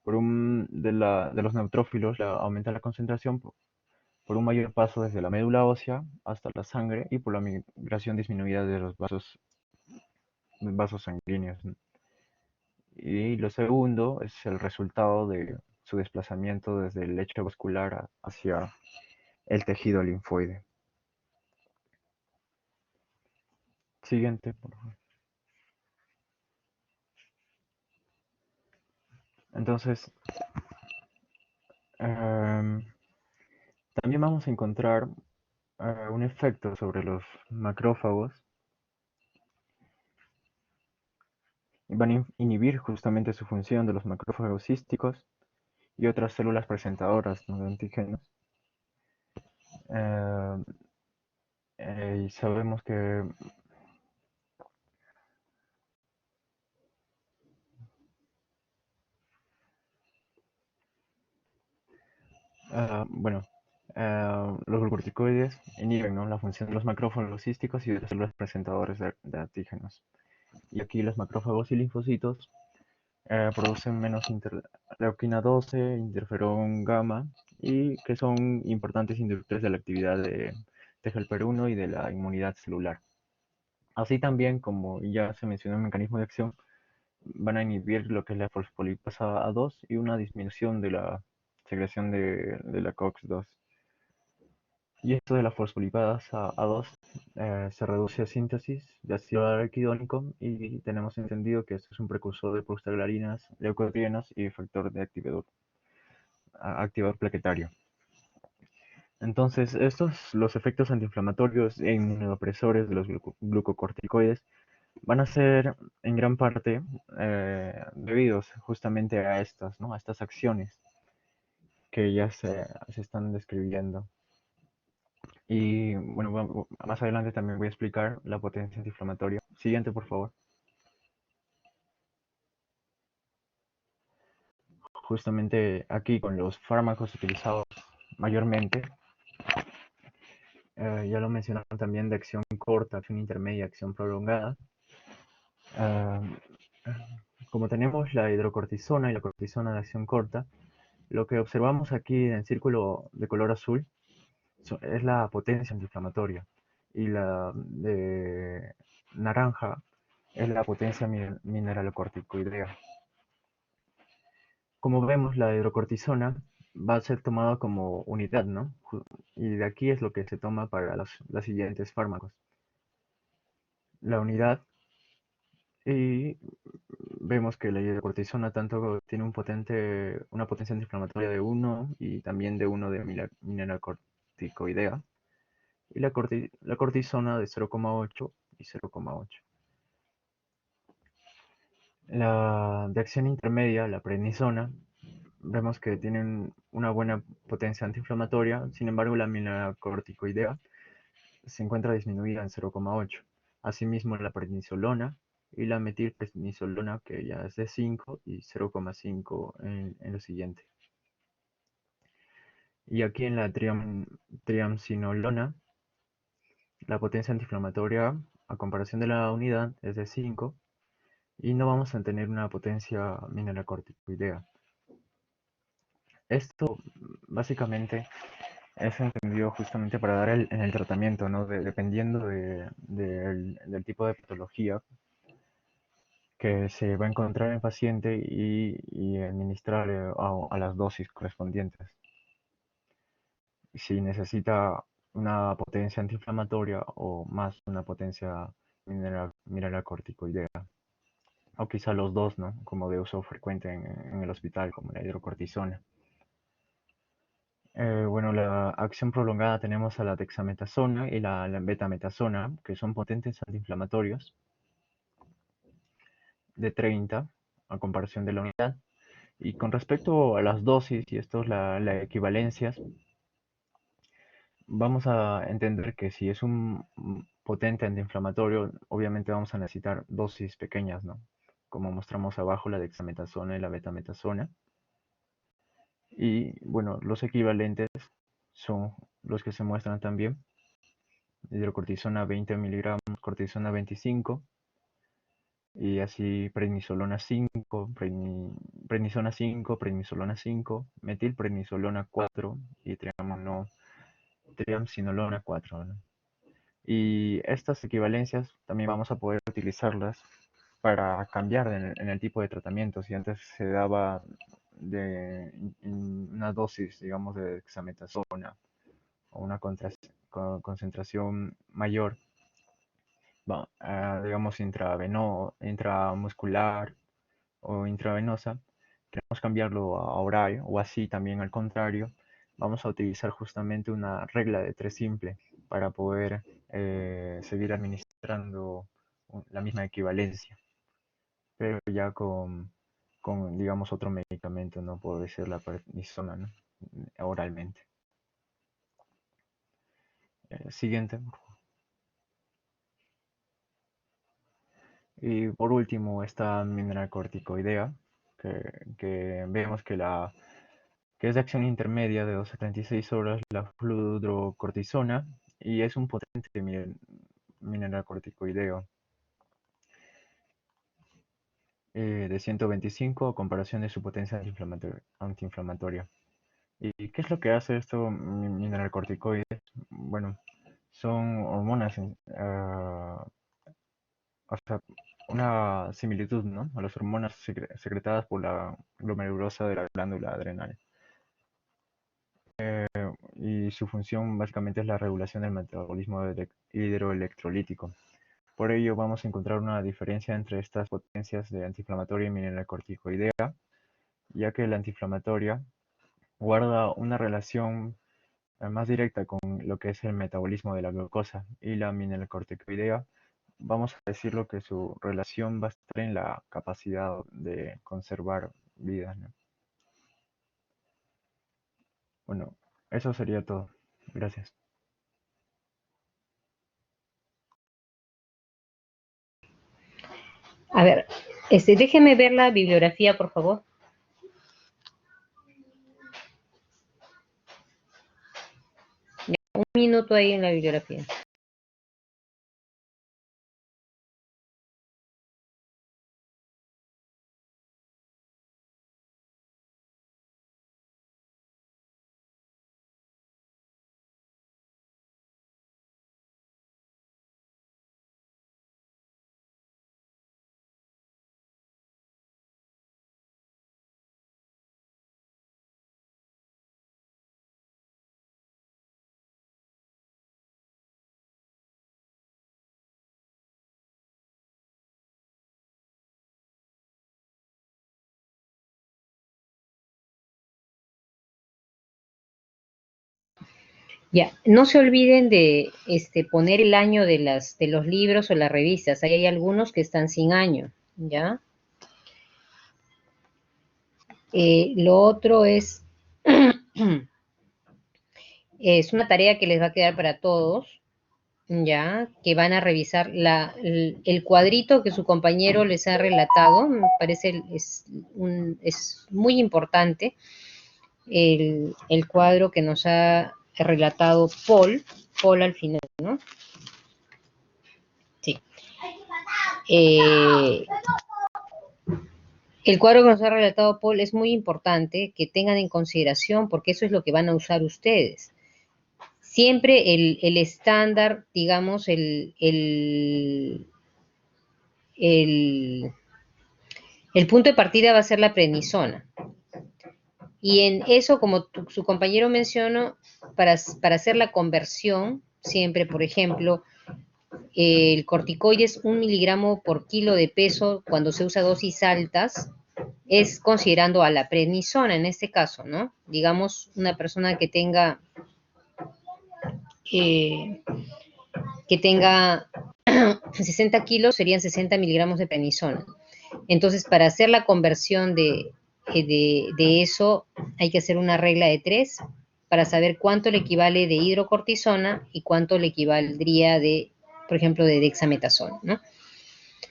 de los neutrófilos aumenta la concentración por un mayor paso desde la médula ósea hasta la sangre y por la migración disminuida de los vasos sanguíneos, ¿no? Y lo segundo es el resultado de su desplazamiento desde el lecho vascular hacia el tejido linfoide. Siguiente, por favor. Entonces, también vamos a encontrar un efecto sobre los macrófagos. Van a inhibir justamente su función de los macrófagos císticos y otras células presentadoras, ¿no?, de antígenos. Y sabemos que los glucocorticoides inhiben, ¿no?, la función de los macrófagos císticos y de las células presentadoras de antígenos. Y aquí los macrófagos y linfocitos producen menos interleuquina 12, interferón gamma, y que son importantes inductores de la actividad de TGLP1 y de la inmunidad celular. Así también, como ya se mencionó el mecanismo de acción, van a inhibir lo que es la fosfolipasa A2 y una disminución de la secreción de la COX-2. Y esto de la fosfolipasa A2 se reduce a síntesis de ácido araquidónico, y tenemos entendido que esto es un precursor de prostaglandinas, leucotrienas y factor de activador plaquetario. Entonces, los efectos antiinflamatorios e inmunodepresores de los glucocorticoides van a ser en gran parte debidos justamente a estas, ¿no?, a estas acciones que ya se están describiendo. Y bueno, más adelante también voy a explicar la potencia antiinflamatoria. Siguiente, por favor. Justamente aquí con los fármacos utilizados mayormente, ya lo mencionaron también, de acción corta, acción intermedia, acción prolongada. Como tenemos la hidrocortisona y la cortisona de acción corta, lo que observamos aquí en el círculo de color azul es la potencia antiinflamatoria, y la de naranja es la potencia mineralocorticoidea. Como vemos, la hidrocortisona va a ser tomada como unidad, ¿no? Y de aquí es lo que se toma para los siguientes fármacos. La unidad, y vemos que la hidrocortisona tanto tiene una potencia antiinflamatoria de 1 y también de 1 de mineralocorticoidea, y la cortisona de 0,8 y 0,8. La de acción intermedia, la prednisona, vemos que tienen una buena potencia antiinflamatoria. Sin embargo, la mineralocorticoidea se encuentra disminuida en 0,8. Asimismo, la prednisolona y la metilprednisolona, que ya es de 5 y 0,5 en lo siguiente. Y aquí en la triamcinolona, la potencia antiinflamatoria a comparación de la unidad es de 5, y no vamos a tener una potencia mineralocorticoidea. Esto básicamente es entendido justamente para dar en el tratamiento, ¿no? Dependiendo del tipo de patología que se va a encontrar en el paciente, y administrar a las dosis correspondientes. Si necesita una potencia antiinflamatoria o más una potencia mineralocorticoidea, o quizá los dos, ¿no?, como de uso frecuente en el hospital, como la hidrocortisona. Bueno, la acción prolongada tenemos a la dexametasona y la betametasona, que son potentes antiinflamatorios de 30 a comparación de la unidad. Y con respecto a las dosis, y esto es la equivalencias, vamos a entender que si es un potente antiinflamatorio, obviamente vamos a necesitar dosis pequeñas, ¿no?, como mostramos abajo, la dexametasona y la betametasona. Y bueno, los equivalentes son los que se muestran también: hidrocortisona 20 miligramos, cortisona 25, y así prednisolona 5, prednisona 5, prednisolona 5, metilprednisolona 4 y triamcinolona 4, ¿no? Y estas equivalencias también vamos a poder utilizarlas para cambiar en el tipo de tratamiento. Si antes se daba una dosis, digamos, de dexametasona o una concentración mayor, digamos, intramuscular o intravenosa, queremos cambiarlo a oral o así también al contrario, vamos a utilizar justamente una regla de 3 simple para poder seguir administrando la misma equivalencia, pero ya con digamos, otro medicamento, no puede ser la prednisona, ¿no? Oralmente. Siguiente. Y por último, esta mineralocorticoidea, que vemos que es de acción intermedia de 276 horas, la fludrocortisona, y es un potente mineralocorticoideo de 125 a comparación de su potencia antiinflamatoria. ¿Y qué es lo que hace esto mineralocorticoides? Bueno, son hormonas, o sea, una similitud, ¿no?, a las hormonas secretadas por la glomerulosa de la glándula adrenal. Y su función básicamente es la regulación del metabolismo hidroelectrolítico. Por ello vamos a encontrar una diferencia entre estas potencias de antiinflamatoria y mineralocorticoidea, ya que la antiinflamatoria guarda una relación más directa con lo que es el metabolismo de la glucosa, y la mineralocorticoidea, vamos a decirlo que su relación va a estar en la capacidad de conservar vida, ¿no? Bueno, eso sería todo. Gracias. A ver, déjeme ver la bibliografía, por favor. Un minuto ahí en la bibliografía. Ya, no se olviden de poner el año de los libros o las revistas. Ahí hay algunos que están sin año, ¿ya? Lo otro es una tarea que les va a quedar para todos, ¿ya? Que van a revisar el cuadrito que su compañero les ha relatado. Me parece es muy importante el cuadro que nos ha relatado Paul al final, ¿no? Sí. El cuadro que nos ha relatado Paul es muy importante que tengan en consideración, porque eso es lo que van a usar ustedes. Siempre el estándar, digamos, el punto de partida va a ser la prednisona. Y en eso, como su compañero mencionó, para hacer la conversión, siempre, por ejemplo, el corticoide es 1 miligramo por kilo de peso cuando se usa dosis altas, es considerando a la prednisona en este caso, ¿no? Digamos, una persona que tenga 60 kilos serían 60 miligramos de prednisona. Entonces, para hacer la conversión de eso, hay que hacer una regla de 3 para saber cuánto le equivale de hidrocortisona y cuánto le equivaldría por ejemplo, de dexametasona, ¿no?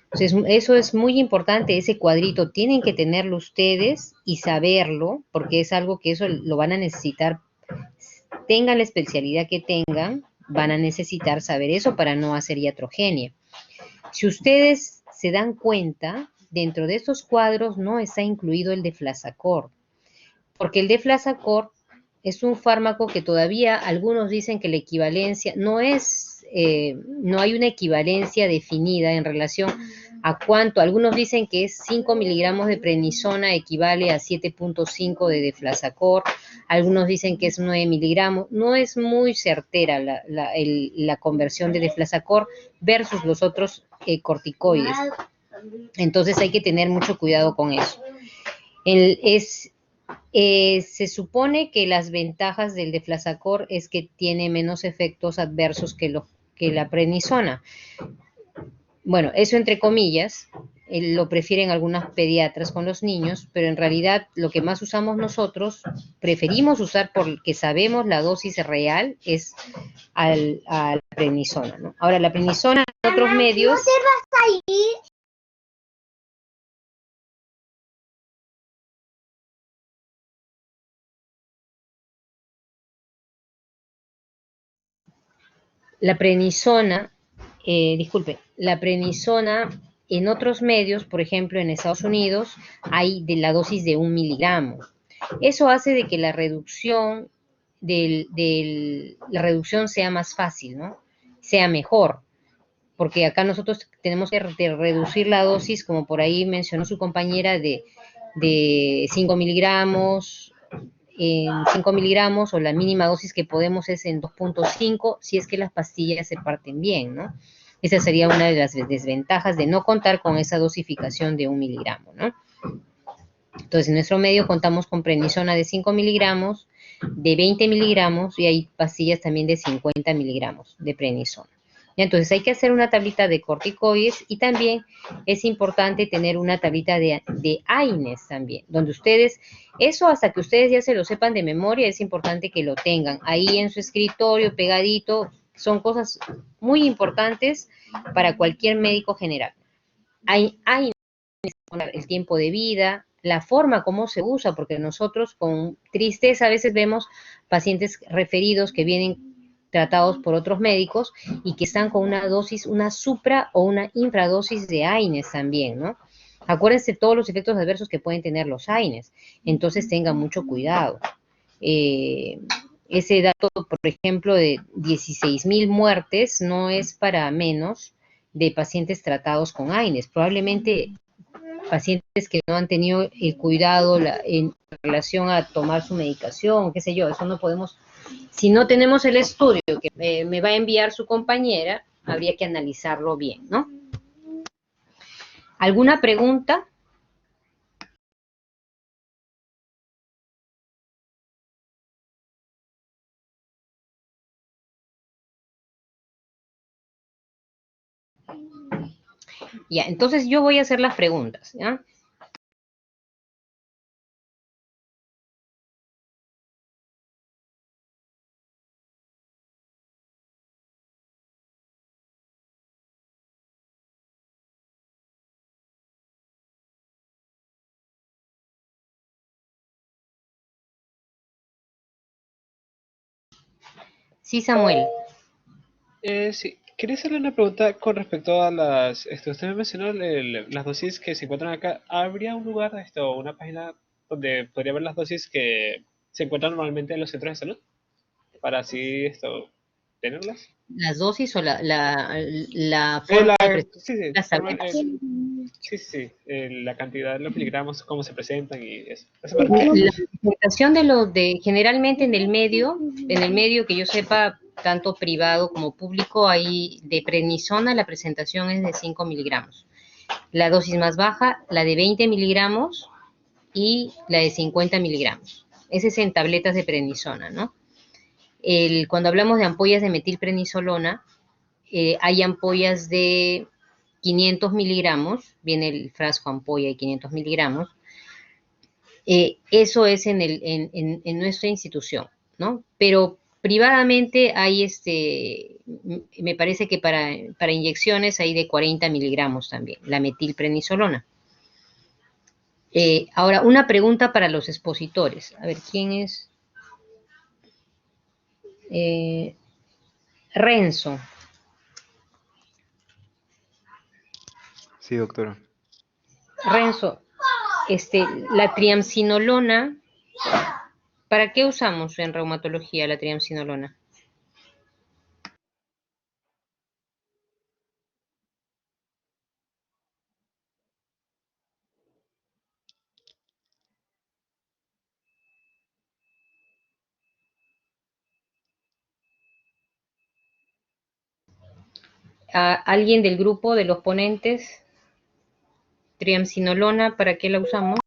Entonces, eso es muy importante, ese cuadrito tienen que tenerlo ustedes y saberlo, porque es algo que eso lo van a necesitar. Tengan la especialidad que tengan, van a necesitar saber eso para no hacer iatrogenia. Si ustedes se dan cuenta, dentro de estos cuadros no está incluido el deflazacort, porque el deflazacort es un fármaco que todavía algunos dicen que la equivalencia no hay una equivalencia definida en relación a cuánto. Algunos dicen que es 5 miligramos de prednisona equivale a 7.5 de deflazacor, algunos dicen que es 9 miligramos. No es muy certera la conversión de deflazacor versus los otros corticoides. Entonces hay que tener mucho cuidado con eso. Se supone que las ventajas del deflazacor es que tiene menos efectos adversos que la prednisona. Bueno, eso entre comillas, lo prefieren algunas pediatras con los niños, pero en realidad lo que más usamos nosotros, preferimos usar porque sabemos la dosis real, es a la prednisona, ¿no? Ahora, la prednisona en otros medios... La prednisona, la prednisona en otros medios, por ejemplo en Estados Unidos, hay de la dosis de 1 miligramo. Eso hace de que la reducción, la reducción sea más fácil, ¿no? Sea mejor, porque acá nosotros tenemos que reducir la dosis, como por ahí mencionó su compañera, de 5 miligramos, en 5 miligramos, o la mínima dosis que podemos es en 2.5, si es que las pastillas se parten bien, ¿no? Esa sería una de las desventajas de no contar con esa dosificación de 1 miligramo, ¿no? Entonces, en nuestro medio contamos con prednisona de 5 miligramos, de 20 miligramos, y hay pastillas también de 50 miligramos de prednisona. Entonces, hay que hacer una tablita de corticoides, y también es importante tener una tablita de AINES también, donde ustedes, eso hasta que ustedes ya se lo sepan de memoria, es importante que lo tengan ahí en su escritorio, pegadito. Son cosas muy importantes para cualquier médico general. Hay AINES, el tiempo de vida, la forma como se usa, porque nosotros con tristeza a veces vemos pacientes referidos que vienen tratados por otros médicos y que están con una dosis, una supra o una infradosis de AINES también, ¿no? Acuérdense todos los efectos adversos que pueden tener los AINES, entonces tengan mucho cuidado. Ese dato, por ejemplo, de 16.000 muertes no es para menos de pacientes tratados con AINES. Probablemente pacientes que no han tenido el cuidado en relación a tomar su medicación, qué sé yo, eso no podemos, si no tenemos el estudio que me va a enviar su compañera, habría que analizarlo bien, ¿no? ¿Alguna pregunta? Ya, entonces yo voy a hacer las preguntas, ¿ya? Sí, Samuel. Sí, quería hacerle una pregunta con respecto a usted me mencionó las dosis que se encuentran acá. ¿Habría un lugar, una página donde podría ver las dosis que se encuentran normalmente en los centros de salud? Para así, tenerlas. ¿Las dosis o la forma de presentar las tabletas? La cantidad de los miligramos, cómo se presentan y eso. La presentación generalmente en el medio que yo sepa, tanto privado como público, hay de prednisona, la presentación es de 5 miligramos. La dosis más baja, la de 20 miligramos y la de 50 miligramos. Ese es en tabletas de prednisona, ¿no? Cuando hablamos de ampollas de metilprednisolona, hay ampollas de 500 miligramos, viene el frasco ampolla de 500 miligramos. Eso es en nuestra institución, ¿no? Pero privadamente hay me parece que para inyecciones hay de 40 miligramos también, la metilprednisolona. Ahora, una pregunta para los expositores. A ver, ¿quién es? Renzo. Sí, doctora. Renzo, la triamcinolona, ¿para qué usamos en reumatología la triamcinolona? ¿Alguien del grupo de los ponentes? Triamcinolona, ¿para qué la usamos?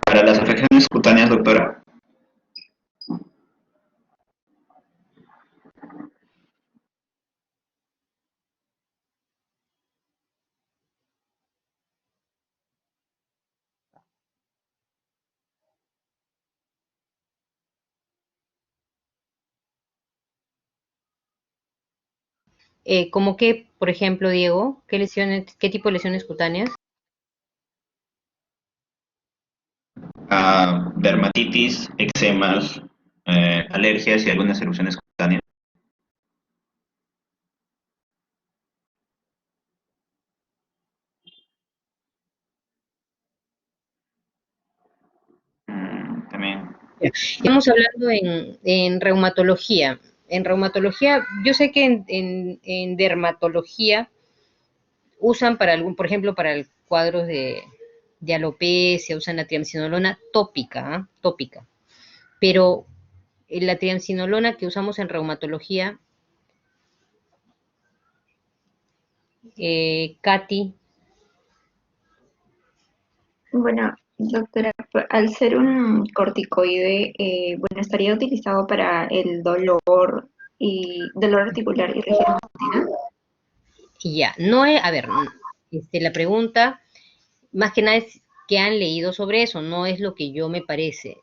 Para las afecciones cutáneas, doctora. ¿Cómo qué, por ejemplo, Diego? ¿Qué lesiones, qué tipo de lesiones cutáneas? Dermatitis, eczemas, alergias y algunas erupciones cutáneas. También. Estamos hablando en reumatología. En reumatología, yo sé que en dermatología usan para algún, por ejemplo, para el cuadros de alopecia, usan la triamcinolona tópica, ¿ah? Tópica. Pero la triamcinolona que usamos en reumatología, Katy, Bueno, doctora, al ser un corticoide, bueno, estaría utilizado para el dolor y dolor articular y rigidez matutina. y ya, no es, a ver, la pregunta, más que nada es que han leído sobre eso, no es lo que yo me parece.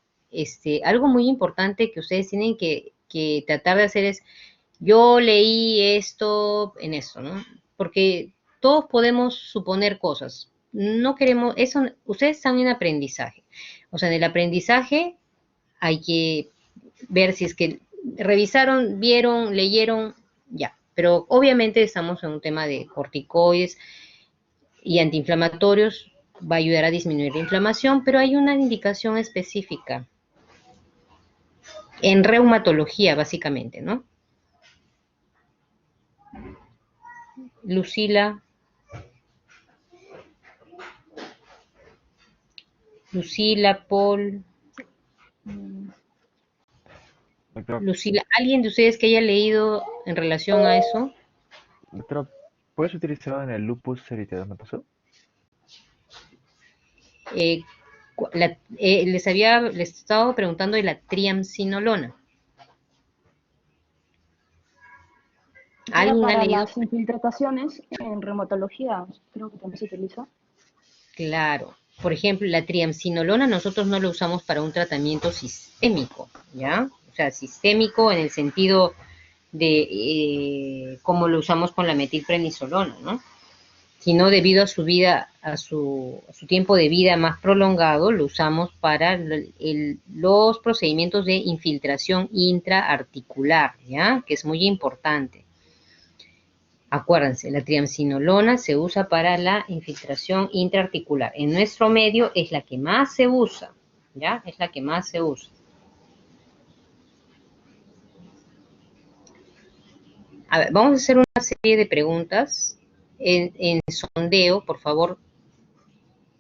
Algo muy importante que ustedes tienen que tratar de hacer es, yo leí esto en esto, ¿no? Porque todos podemos suponer cosas. No queremos, eso, ustedes están en aprendizaje. O sea, en el aprendizaje hay que ver si es que revisaron, vieron, leyeron, ya. Pero obviamente estamos en un tema de corticoides y antiinflamatorios, va a ayudar a disminuir la inflamación, pero hay una indicación específica en reumatología, básicamente, ¿no? Lucila, Paul, Doctora, Lucila, ¿alguien de ustedes que haya leído en relación a eso? doctora, ¿puede ser utilizado en el lupus eritematoso? Eh, les estaba preguntando de la triamcinolona. Ahora ¿Alguien ha para leído? las infiltraciones en reumatología, creo que también se utiliza. Claro. Por ejemplo, la triamcinolona nosotros no la usamos para un tratamiento sistémico, ¿ya? O sea, sistémico en el sentido de como lo usamos con la metilprednisolona, ¿no? Sino debido a su vida, a su tiempo de vida más prolongado, lo usamos para los procedimientos de infiltración intraarticular, ¿ya? Que es muy importante. Acuérdense, la triamcinolona se usa para la infiltración intraarticular. En nuestro medio es la que más se usa, ¿ya? Es la que más se usa. A ver, vamos a hacer una serie de preguntas en sondeo, por favor,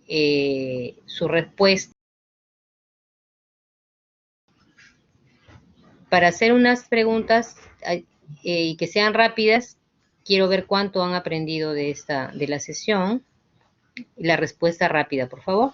su respuesta. Para hacer unas preguntas y que sean rápidas, quiero ver cuánto han aprendido de la sesión. La respuesta rápida, por favor.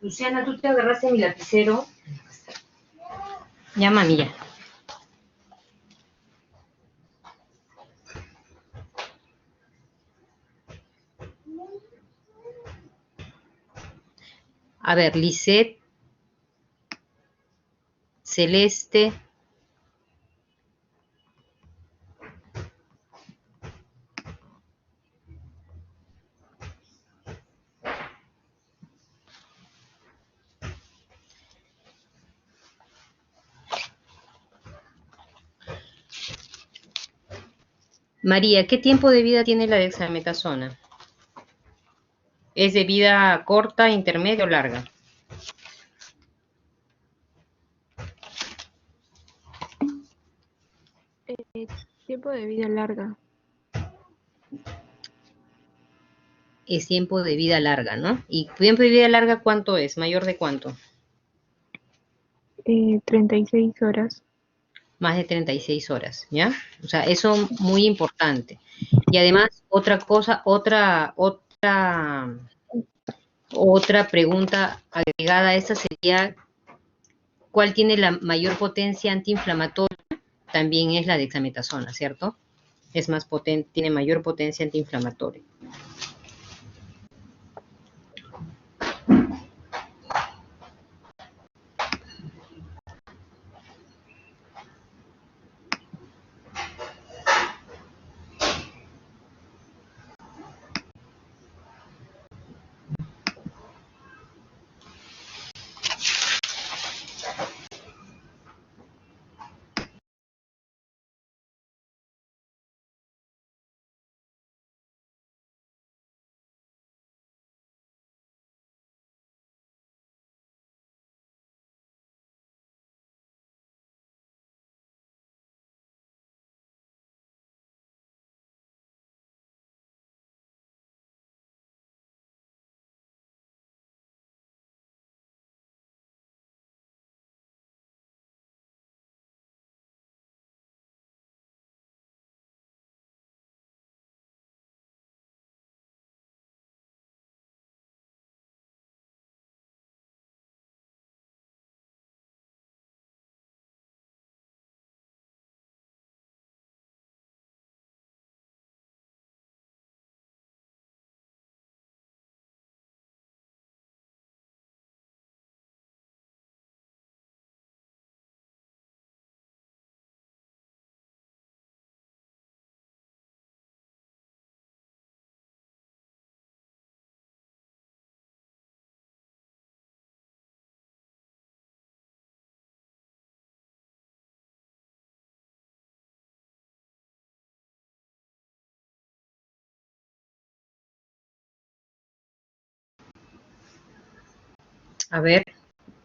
Luciana, tú te agarraste mi lapicero. Ya, mami, ya. A ver, Lisette, Celeste. María, ¿qué tiempo de vida tiene la dexametasona? ¿Es de vida corta, intermedia o larga? Tiempo de vida larga, Es tiempo de vida larga, ¿no? ¿Y tiempo de vida larga cuánto es? ¿Mayor de cuánto? 36 horas. Más de 36 horas, ¿ya? O sea, eso muy importante. Y además, otra cosa, otra pregunta agregada a esa sería, ¿cuál tiene la mayor potencia antiinflamatoria? También es la dexametasona, ¿cierto? Es más potente, tiene mayor potencia antiinflamatoria. A ver,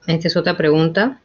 esta es otra pregunta.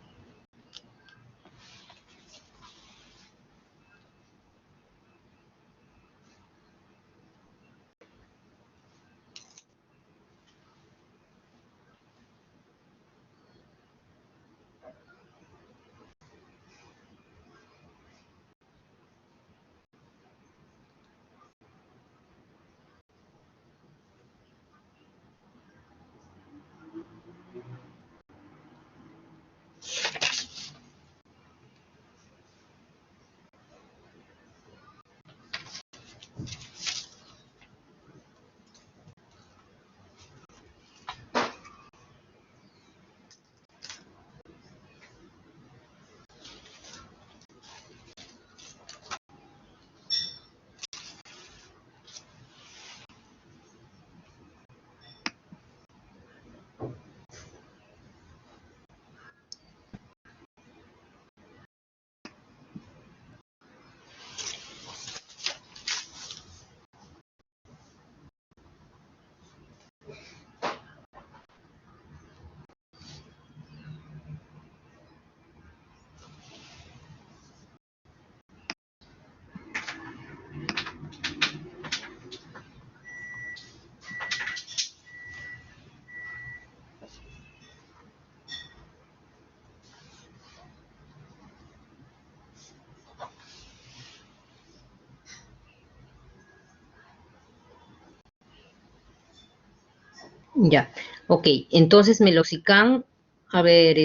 Ya. Ok, entonces meloxicam, a ver,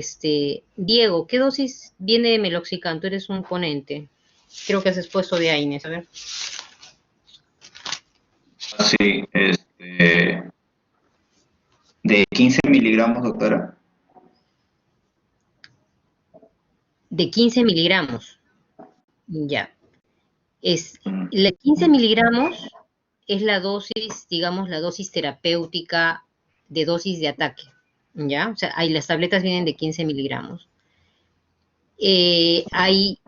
Diego, ¿qué dosis viene de meloxicam? Tú eres un ponente. Creo que has expuesto de AINES, a ver. Sí, de 15 miligramos, doctora. De 15 miligramos. Ya. Mm, La 15 miligramos es la dosis, digamos, la dosis terapéutica de dosis de ataque. ¿Ya? O sea, ahí las tabletas vienen de 15 miligramos. Hay,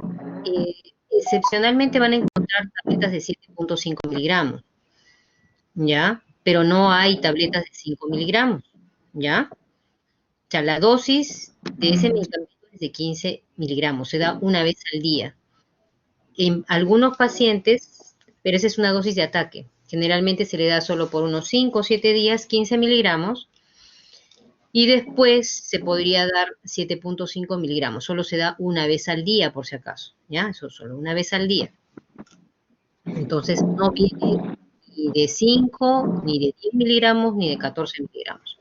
eh, excepcionalmente van a encontrar tabletas de 7,5 miligramos. ¿Ya? Pero no hay tabletas de 5 miligramos. ¿Ya? O sea, la dosis de ese medicamento es de 15 miligramos, se da una vez al día. En algunos pacientes, pero esa es una dosis de ataque. Generalmente se le da solo por unos 5 o 7 días, 15 miligramos, y después se podría dar 7,5 miligramos. Solo se da una vez al día, por si acaso. ¿Ya? Eso solo una vez al día. Entonces, no viene ni de 5, ni de 10 miligramos, ni de 14 miligramos.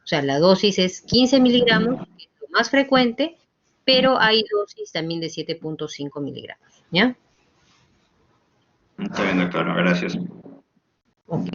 O sea, la dosis es 15 miligramos, que es lo más frecuente, pero hay dosis también de 7,5 miligramos. ¿Ya? Está bien, doctora, gracias. Ok.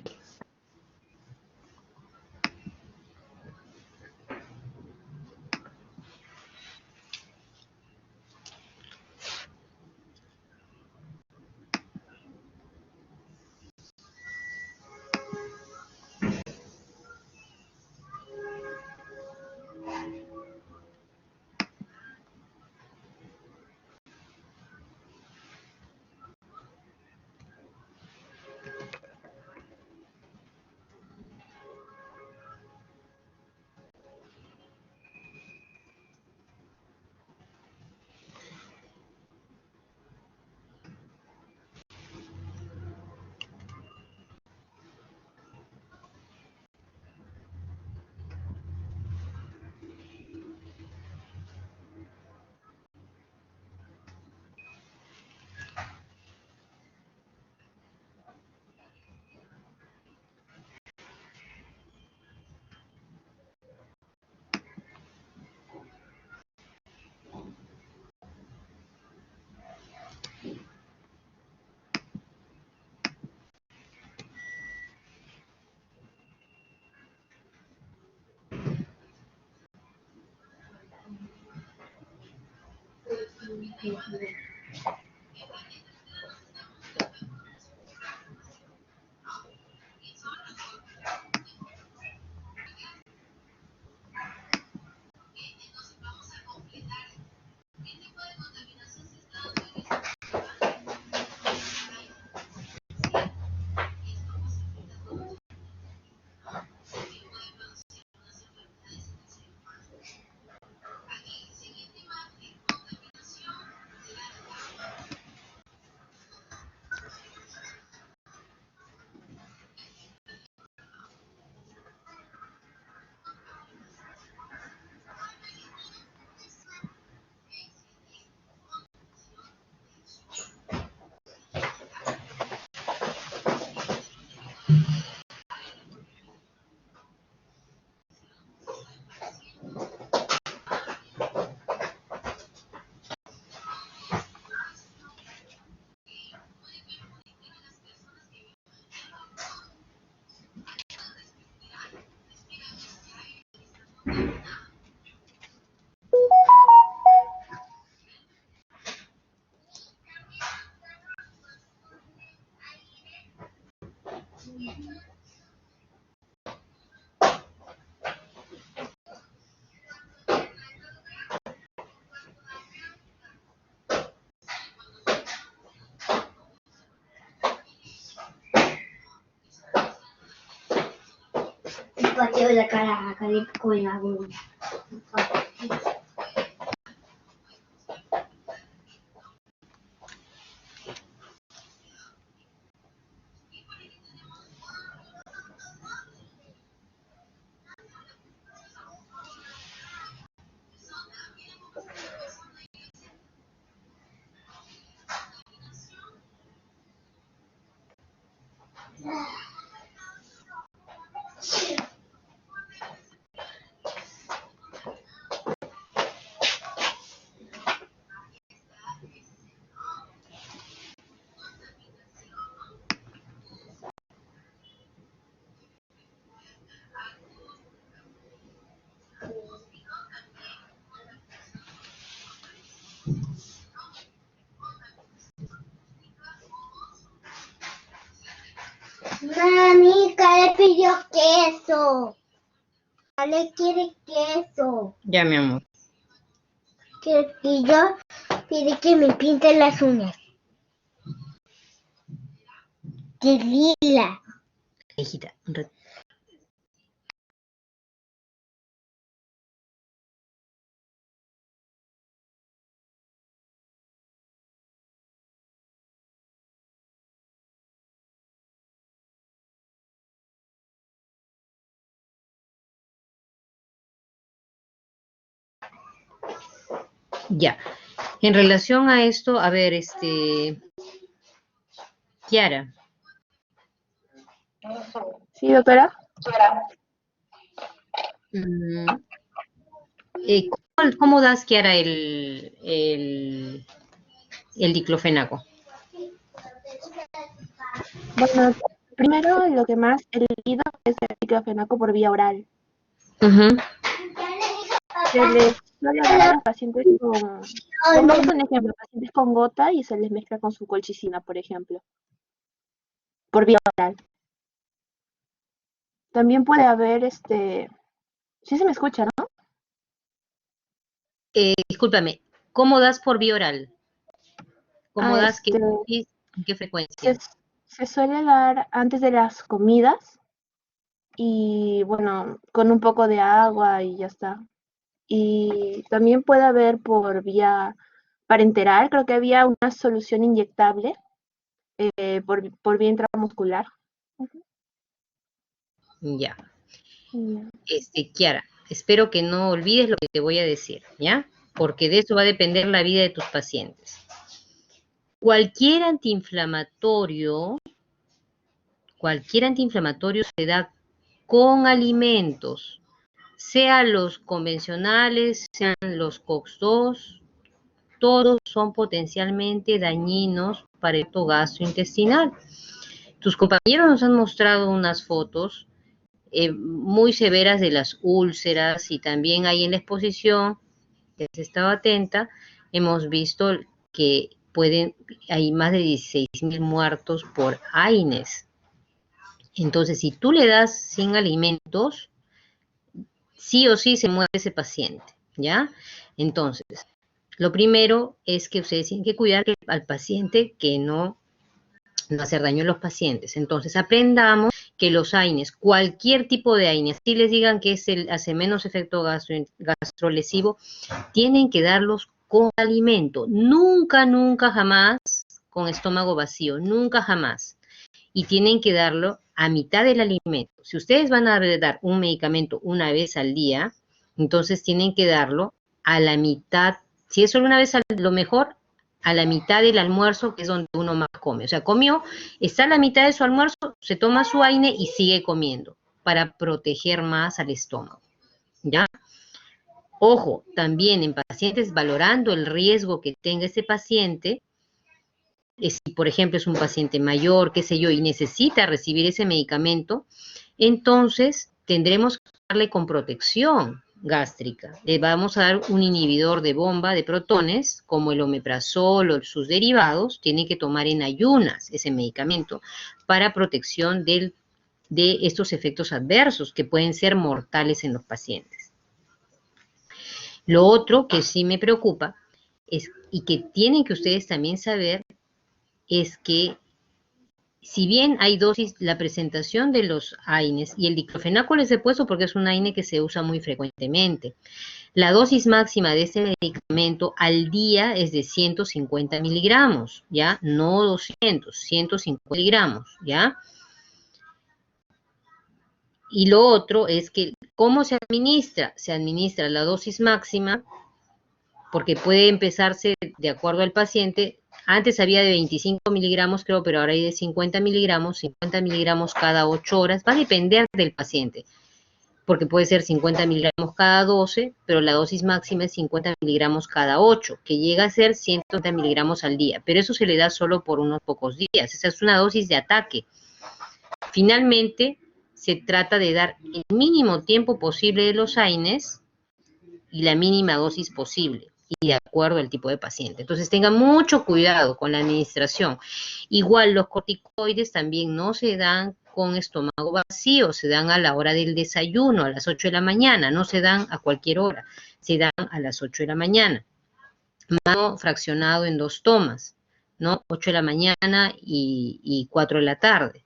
Partió la cara con la goma. Ale pidió queso. Ale quiere queso. Ya, mi amor. Y yo pide que me pinte las uñas. ¡Qué lila! Hijita, un ratito. Ya. En relación a esto, a ver, Kiara, Sí, doctora. mm, ¿cómo das, Kiara, el diclofenaco? Bueno, primero lo que más he leído es el diclofenaco por vía oral. Ujú. Se les suele dar a los pacientes pongamos un ejemplo, pacientes con gota y se les mezcla con su colchicina, por ejemplo, por vía oral. También puede haber, sí se me escucha, ¿no? Discúlpame, ¿cómo das por vía oral? ¿Cómo das qué Este, dosis, en qué frecuencia? se suele dar antes de las comidas y bueno, con un poco de agua y ya está. Y también puede haber por vía parenteral, creo que había una solución inyectable por vía intramuscular. Ya. Ya. Kiara, espero que no olvides lo que te voy a decir, ¿ya? Porque de eso va a depender la vida de tus pacientes. Cualquier antiinflamatorio se da con alimentos, sean los convencionales, sean los COX-2, todos son potencialmente dañinos para el tracto gastrointestinal. Tus compañeros nos han mostrado unas fotos muy severas de las úlceras y también ahí en la exposición, que has estado atenta, hemos visto que hay más de 16.000 muertos por AINES. Entonces, si tú le das sin alimentos, sí o sí se muere ese paciente, ¿ya? Entonces, lo primero es que ustedes tienen que cuidar al paciente que no hacer daño a los pacientes. Entonces, aprendamos que los AINES, cualquier tipo de AINES, si les digan que hace menos efecto gastrolesivo, tienen que darlos con alimento. Nunca, nunca, jamás con estómago vacío. Nunca, jamás. Y tienen que darlo a mitad del alimento. Si ustedes van a dar un medicamento una vez al día, entonces tienen que darlo a la mitad. Si es solo una vez, lo mejor, a la mitad del almuerzo, que es donde uno más come. O sea, comió, está a la mitad de su almuerzo, se toma su AINE y sigue comiendo para proteger más al estómago. ¿Ya? Ojo, también en pacientes valorando el riesgo que tenga ese paciente, si por ejemplo es un paciente mayor, qué sé yo, y necesita recibir ese medicamento, entonces tendremos que darle con protección gástrica. Le vamos a dar un inhibidor de bomba de protones, como el omeprazol o sus derivados, tiene que tomar en ayunas ese medicamento para protección de estos efectos adversos que pueden ser mortales en los pacientes. Lo otro que sí me preocupa y que tienen que ustedes también saber es que si bien hay dosis, la presentación de los AINES, y el diclofenaco les he puesto porque es un AINE que se usa muy frecuentemente, la dosis máxima de este medicamento al día es de 150 miligramos, ¿ya? No 200, 150 miligramos, ¿ya? Y lo otro es que, ¿cómo se administra? Se administra la dosis máxima, porque puede empezarse de acuerdo al paciente. Antes había de 25 miligramos, creo, pero ahora hay de 50 miligramos cada 8 horas. Va a depender del paciente, porque puede ser 50 miligramos cada 12, pero la dosis máxima es 50 miligramos cada 8, que llega a ser 130 miligramos al día. Pero eso se le da solo por unos pocos días. Esa es una dosis de ataque. Finalmente, se trata de dar el mínimo tiempo posible de los AINES y la mínima dosis posible, y de acuerdo al tipo de paciente. Entonces tengan mucho cuidado con la administración. Igual los corticoides también no se dan con estómago vacío, se dan a la hora del desayuno, a las 8 de la mañana, no se dan a cualquier hora, se dan a las 8 de la mañana. Mano fraccionado en 2 tomas, ¿no? 8 de la mañana y 4 de la tarde,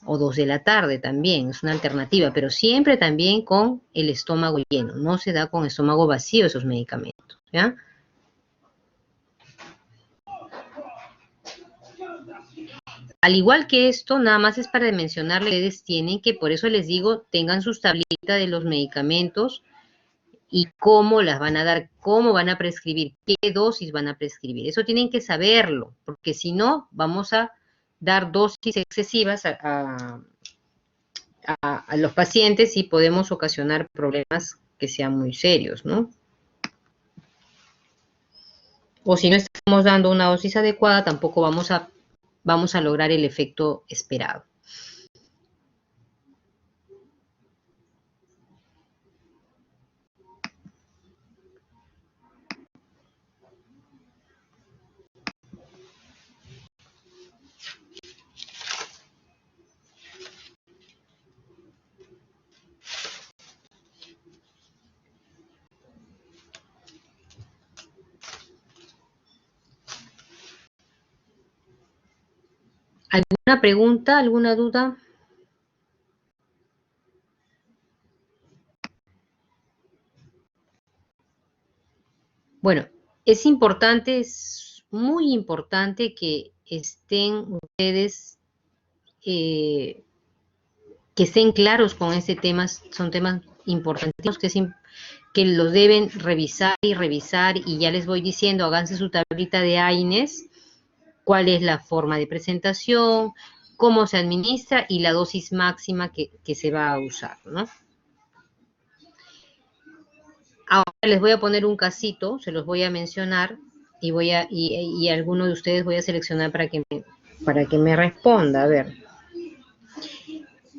o 2 de la tarde también, es una alternativa, pero siempre también con el estómago lleno, no se da con estómago vacío esos medicamentos, ¿ya? Al igual que esto, nada más es para mencionarles, ustedes tienen que, por eso les digo, tengan sus tablitas de los medicamentos y cómo las van a dar, cómo van a prescribir, qué dosis van a prescribir. Eso tienen que saberlo, porque si no, vamos a dar dosis excesivas a los pacientes y podemos ocasionar problemas que sean muy serios, ¿no? O si no estamos dando una dosis adecuada, tampoco vamos a lograr el efecto esperado. ¿Alguna pregunta, alguna duda? Bueno, es importante, es muy importante que estén ustedes, que estén claros con este tema, son temas importantísimos que los deben revisar y ya les voy diciendo, háganse su tablita de AINES, cuál es la forma de presentación, cómo se administra y la dosis máxima que se va a usar, ¿no? Ahora les voy a poner un casito, se los voy a mencionar y alguno de ustedes voy a seleccionar para que me responda. A ver,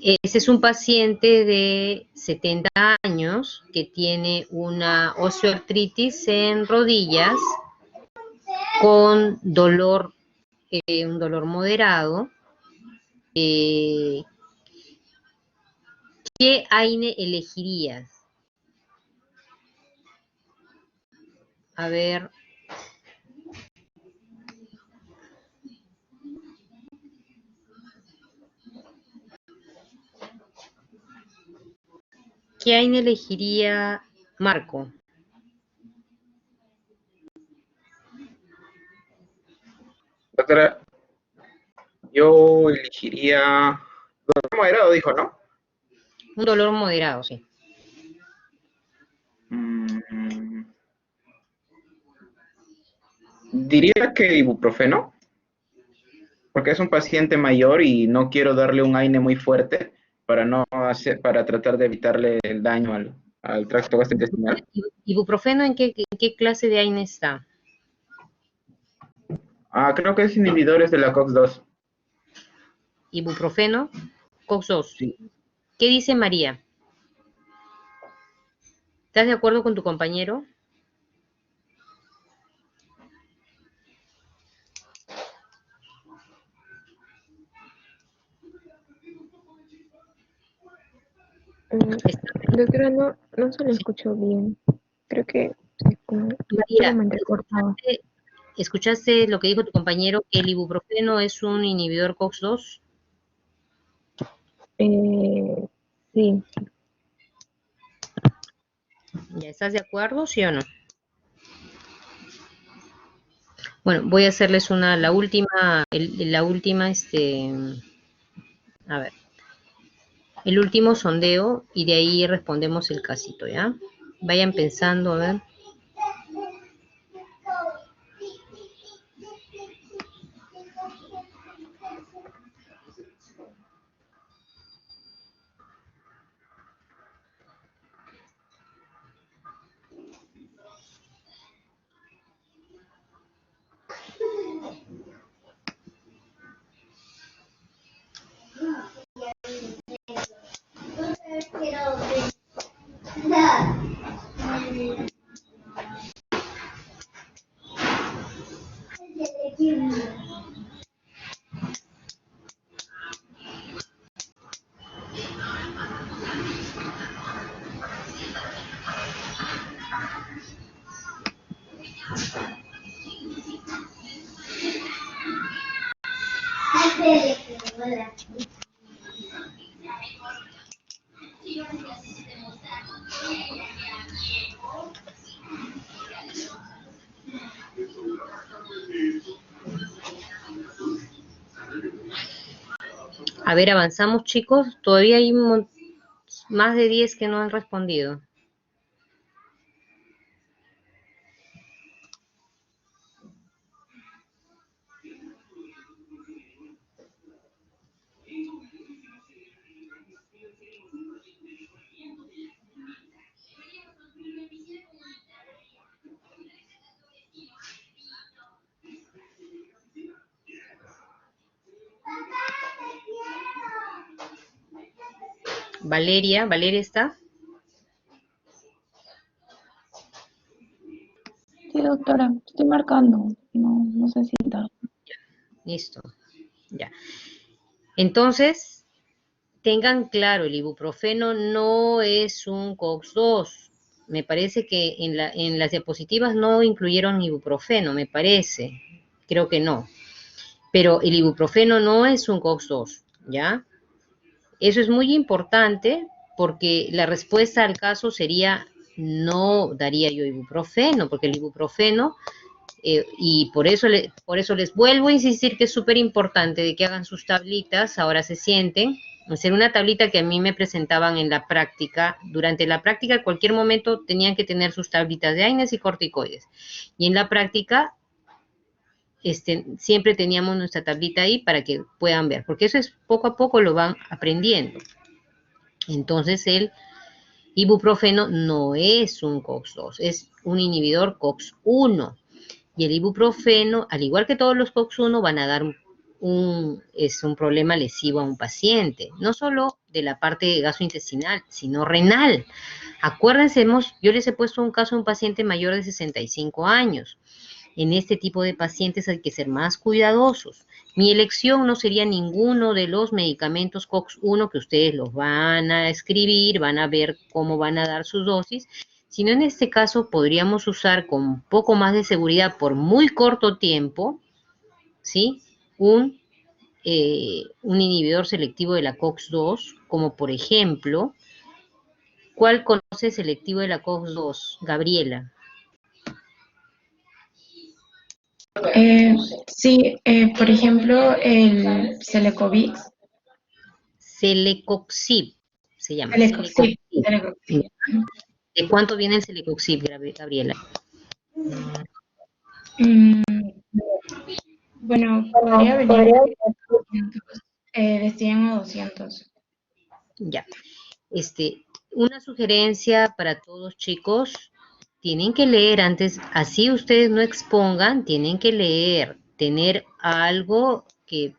ese es un paciente de 70 años que tiene una osteoartritis en rodillas con dolor, un dolor moderado. ¿Qué AINE elegirías? A ver. ¿Qué AINE elegiría Marco? Doctora, yo elegiría... Dolor moderado, dijo, ¿no? Un dolor moderado, sí. Diría que ibuprofeno, porque es un paciente mayor y no quiero darle un AINE muy fuerte para tratar de evitarle el daño al tracto gastrointestinal. ¿Ibuprofeno en qué clase de AINE está? Creo que es inhibidores de la COX-2. Ibuprofeno, COX-2. Sí. ¿Qué dice María? ¿Estás de acuerdo con tu compañero? Doctora, no se lo escucho bien. Creo que María, me entrecortaba. ¿escuchaste lo que dijo tu compañero, que el ibuprofeno es un inhibidor COX-2? Sí. ¿Ya estás de acuerdo, sí o no? Bueno, voy a hacerles la última, a ver, el último sondeo y de ahí respondemos el casito, ¿ya? Vayan pensando, a ver. A ver, avanzamos, chicos. Todavía hay más de 10 que no han respondido. Valeria, ¿Valeria está? Sí, doctora, estoy marcando. No sé si está. Listo, ya. Entonces, tengan claro, el ibuprofeno no es un COX-2. Me parece que en las diapositivas no incluyeron ibuprofeno, me parece. Creo que no. Pero el ibuprofeno no es un COX-2, ¿ya? Eso es muy importante porque la respuesta al caso sería no daría yo ibuprofeno, porque el ibuprofeno, y por eso les vuelvo a insistir que es súper importante de que hagan sus tablitas, ahora se sienten, hacer una tablita que a mí me presentaban en la práctica. Durante la práctica, en cualquier momento, tenían que tener sus tablitas de AINES y corticoides. Y en la práctica, siempre teníamos nuestra tablita ahí para que puedan ver, porque eso es poco a poco lo van aprendiendo. Entonces el ibuprofeno no es un COX-2, es un inhibidor COX-1. Y el ibuprofeno, al igual que todos los COX-1, van a dar es un problema lesivo a un paciente, no solo de la parte gastrointestinal, sino renal. Acuérdense, yo les he puesto un caso a un paciente mayor de 65 años. En este tipo de pacientes hay que ser más cuidadosos. Mi elección no sería ninguno de los medicamentos COX-1 que ustedes los van a escribir, van a ver cómo van a dar sus dosis, sino en este caso podríamos usar con un poco más de seguridad por muy corto tiempo, ¿sí? Un inhibidor selectivo de la COX-2, como por ejemplo, ¿cuál conoce selectivo de la COX-2? Gabriela. Sí, por ejemplo, el Celecoxib. Celecoxib se llama. Celecoxib. ¿De cuánto viene el Celecoxib, Gabriela? Bueno, podría venir de 100 o 200. Ya. Una sugerencia para todos, chicos, tienen que leer antes, así ustedes no expongan, tienen que leer, tener algo que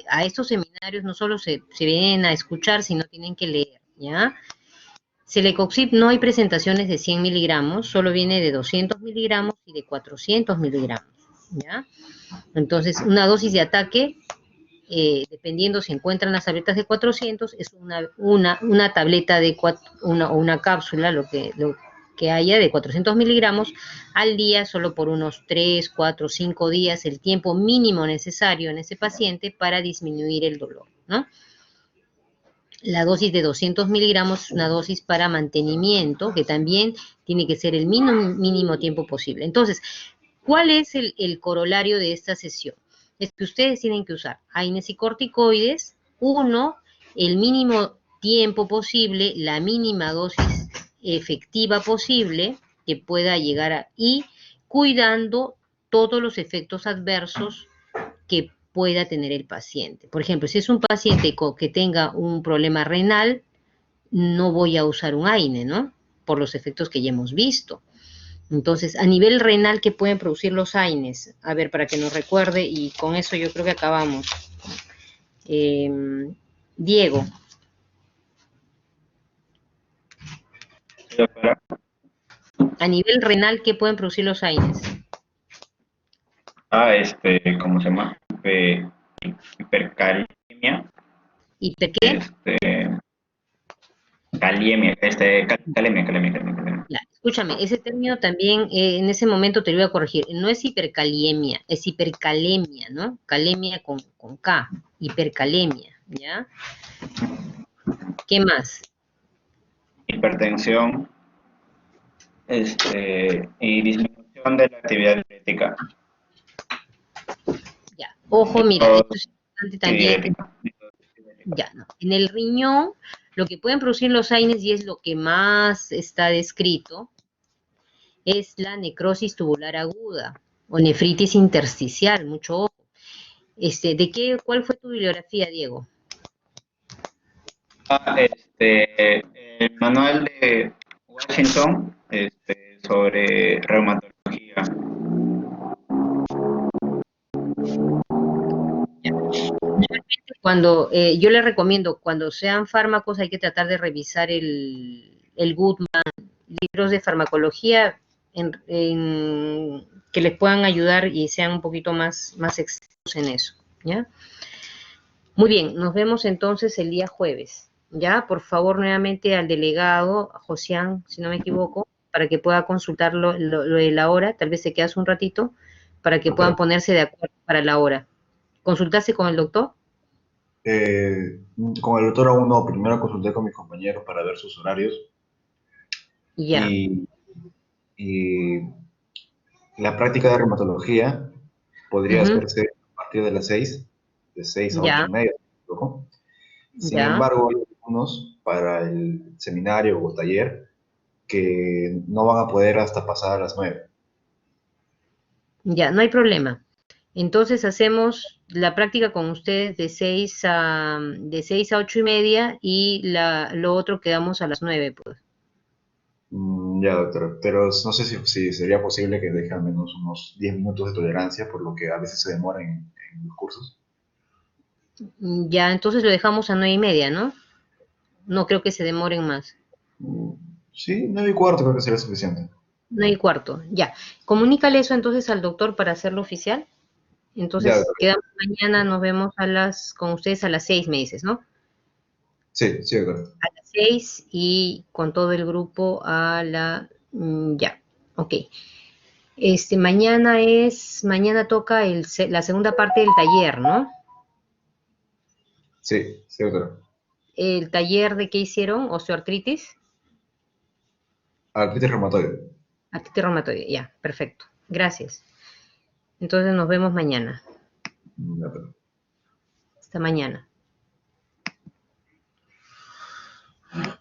a estos seminarios no solo se vienen a escuchar, sino tienen que leer, ¿ya? Celecoxib no hay presentaciones de 100 miligramos, solo viene de 200 miligramos y de 400 miligramos, ¿ya? Entonces, una dosis de ataque, dependiendo si encuentran las tabletas de 400, es una tableta de una cápsula, lo que haya de 400 miligramos al día, solo por unos 3, 4, 5 días, el tiempo mínimo necesario en ese paciente para disminuir el dolor, ¿no? La dosis de 200 miligramos es una dosis para mantenimiento, que también tiene que ser el mínimo tiempo posible. Entonces, ¿cuál es el corolario de esta sesión? Es que ustedes tienen que usar AINES y corticoides, el mínimo tiempo posible, la mínima dosis efectiva posible que pueda llegar y cuidando todos los efectos adversos que pueda tener el paciente. Por ejemplo, si es un paciente que tenga un problema renal, no voy a usar un AINE, ¿no? Por los efectos que ya hemos visto. Entonces, a nivel renal, ¿qué pueden producir los AINES? A ver, para que nos recuerde, y con eso yo creo que acabamos. Diego. A nivel renal, ¿qué pueden producir los AINES? ¿Cómo se llama? Hipercalemia. ¿Hiper qué? Calemia. Ya, escúchame, ese término también en ese momento te lo voy a corregir. No es hipercaliemia, es hipercalemia, ¿no? Calemia con K, hipercalemia, ¿ya? ¿Qué más? Hipertensión, y disminución de la actividad diurética. Ya, ojo, mira, esto es importante Sí, también. diurética. Ya, no. En el riñón, lo que pueden producir los AINES, y es lo que más está descrito, es la necrosis tubular aguda o nefritis intersticial, mucho ojo. ¿Cuál fue tu bibliografía, Diego? El manual de Washington, sobre reumatología. Cuando yo les recomiendo, cuando sean fármacos, hay que tratar de revisar el Goodman, libros de farmacología que les puedan ayudar y sean un poquito más extensos en eso, ¿ya? Muy bien, nos vemos entonces el día jueves, ¿ya? Por favor, nuevamente al delegado, a Josian, si no me equivoco, para que pueda consultar lo de la hora, tal vez se quedas un ratito, para que puedan ponerse de acuerdo para la hora. ¿Consultaste con el doctor? Con el doctor aún no, primero consulté con mis compañeros para ver sus horarios Ya. y la práctica de reumatología podría hacerse a partir de las 6, de 6 a 8:30, ¿no? Sin embargo, hay algunos para el seminario o taller que no van a poder hasta pasar a las 9. Ya, no hay problema. Entonces hacemos la práctica con ustedes de 6 a 8:30 y lo otro quedamos a las 9, pues. Ya, doctor, pero no sé si sería posible que deje al menos unos 10 minutos de tolerancia, por lo que a veces se demora en los cursos. Ya, entonces lo dejamos a 9:30, ¿no? No creo que se demoren más. Sí, 9:15 creo que sería suficiente. 9:15, ya. Comunícale eso entonces al doctor para hacerlo oficial. Entonces, quedamos mañana, nos vemos con ustedes a las 6, me dices, ¿no? Sí, doctor. A las 6 y con todo el grupo ya, ok. Mañana toca la segunda parte del taller, ¿no? Sí, doctor. ¿El taller de qué hicieron? ¿Osteoartritis? Artritis reumatoide. Artritis reumatoide, ya, perfecto. Gracias. Entonces nos vemos mañana. Hasta mañana.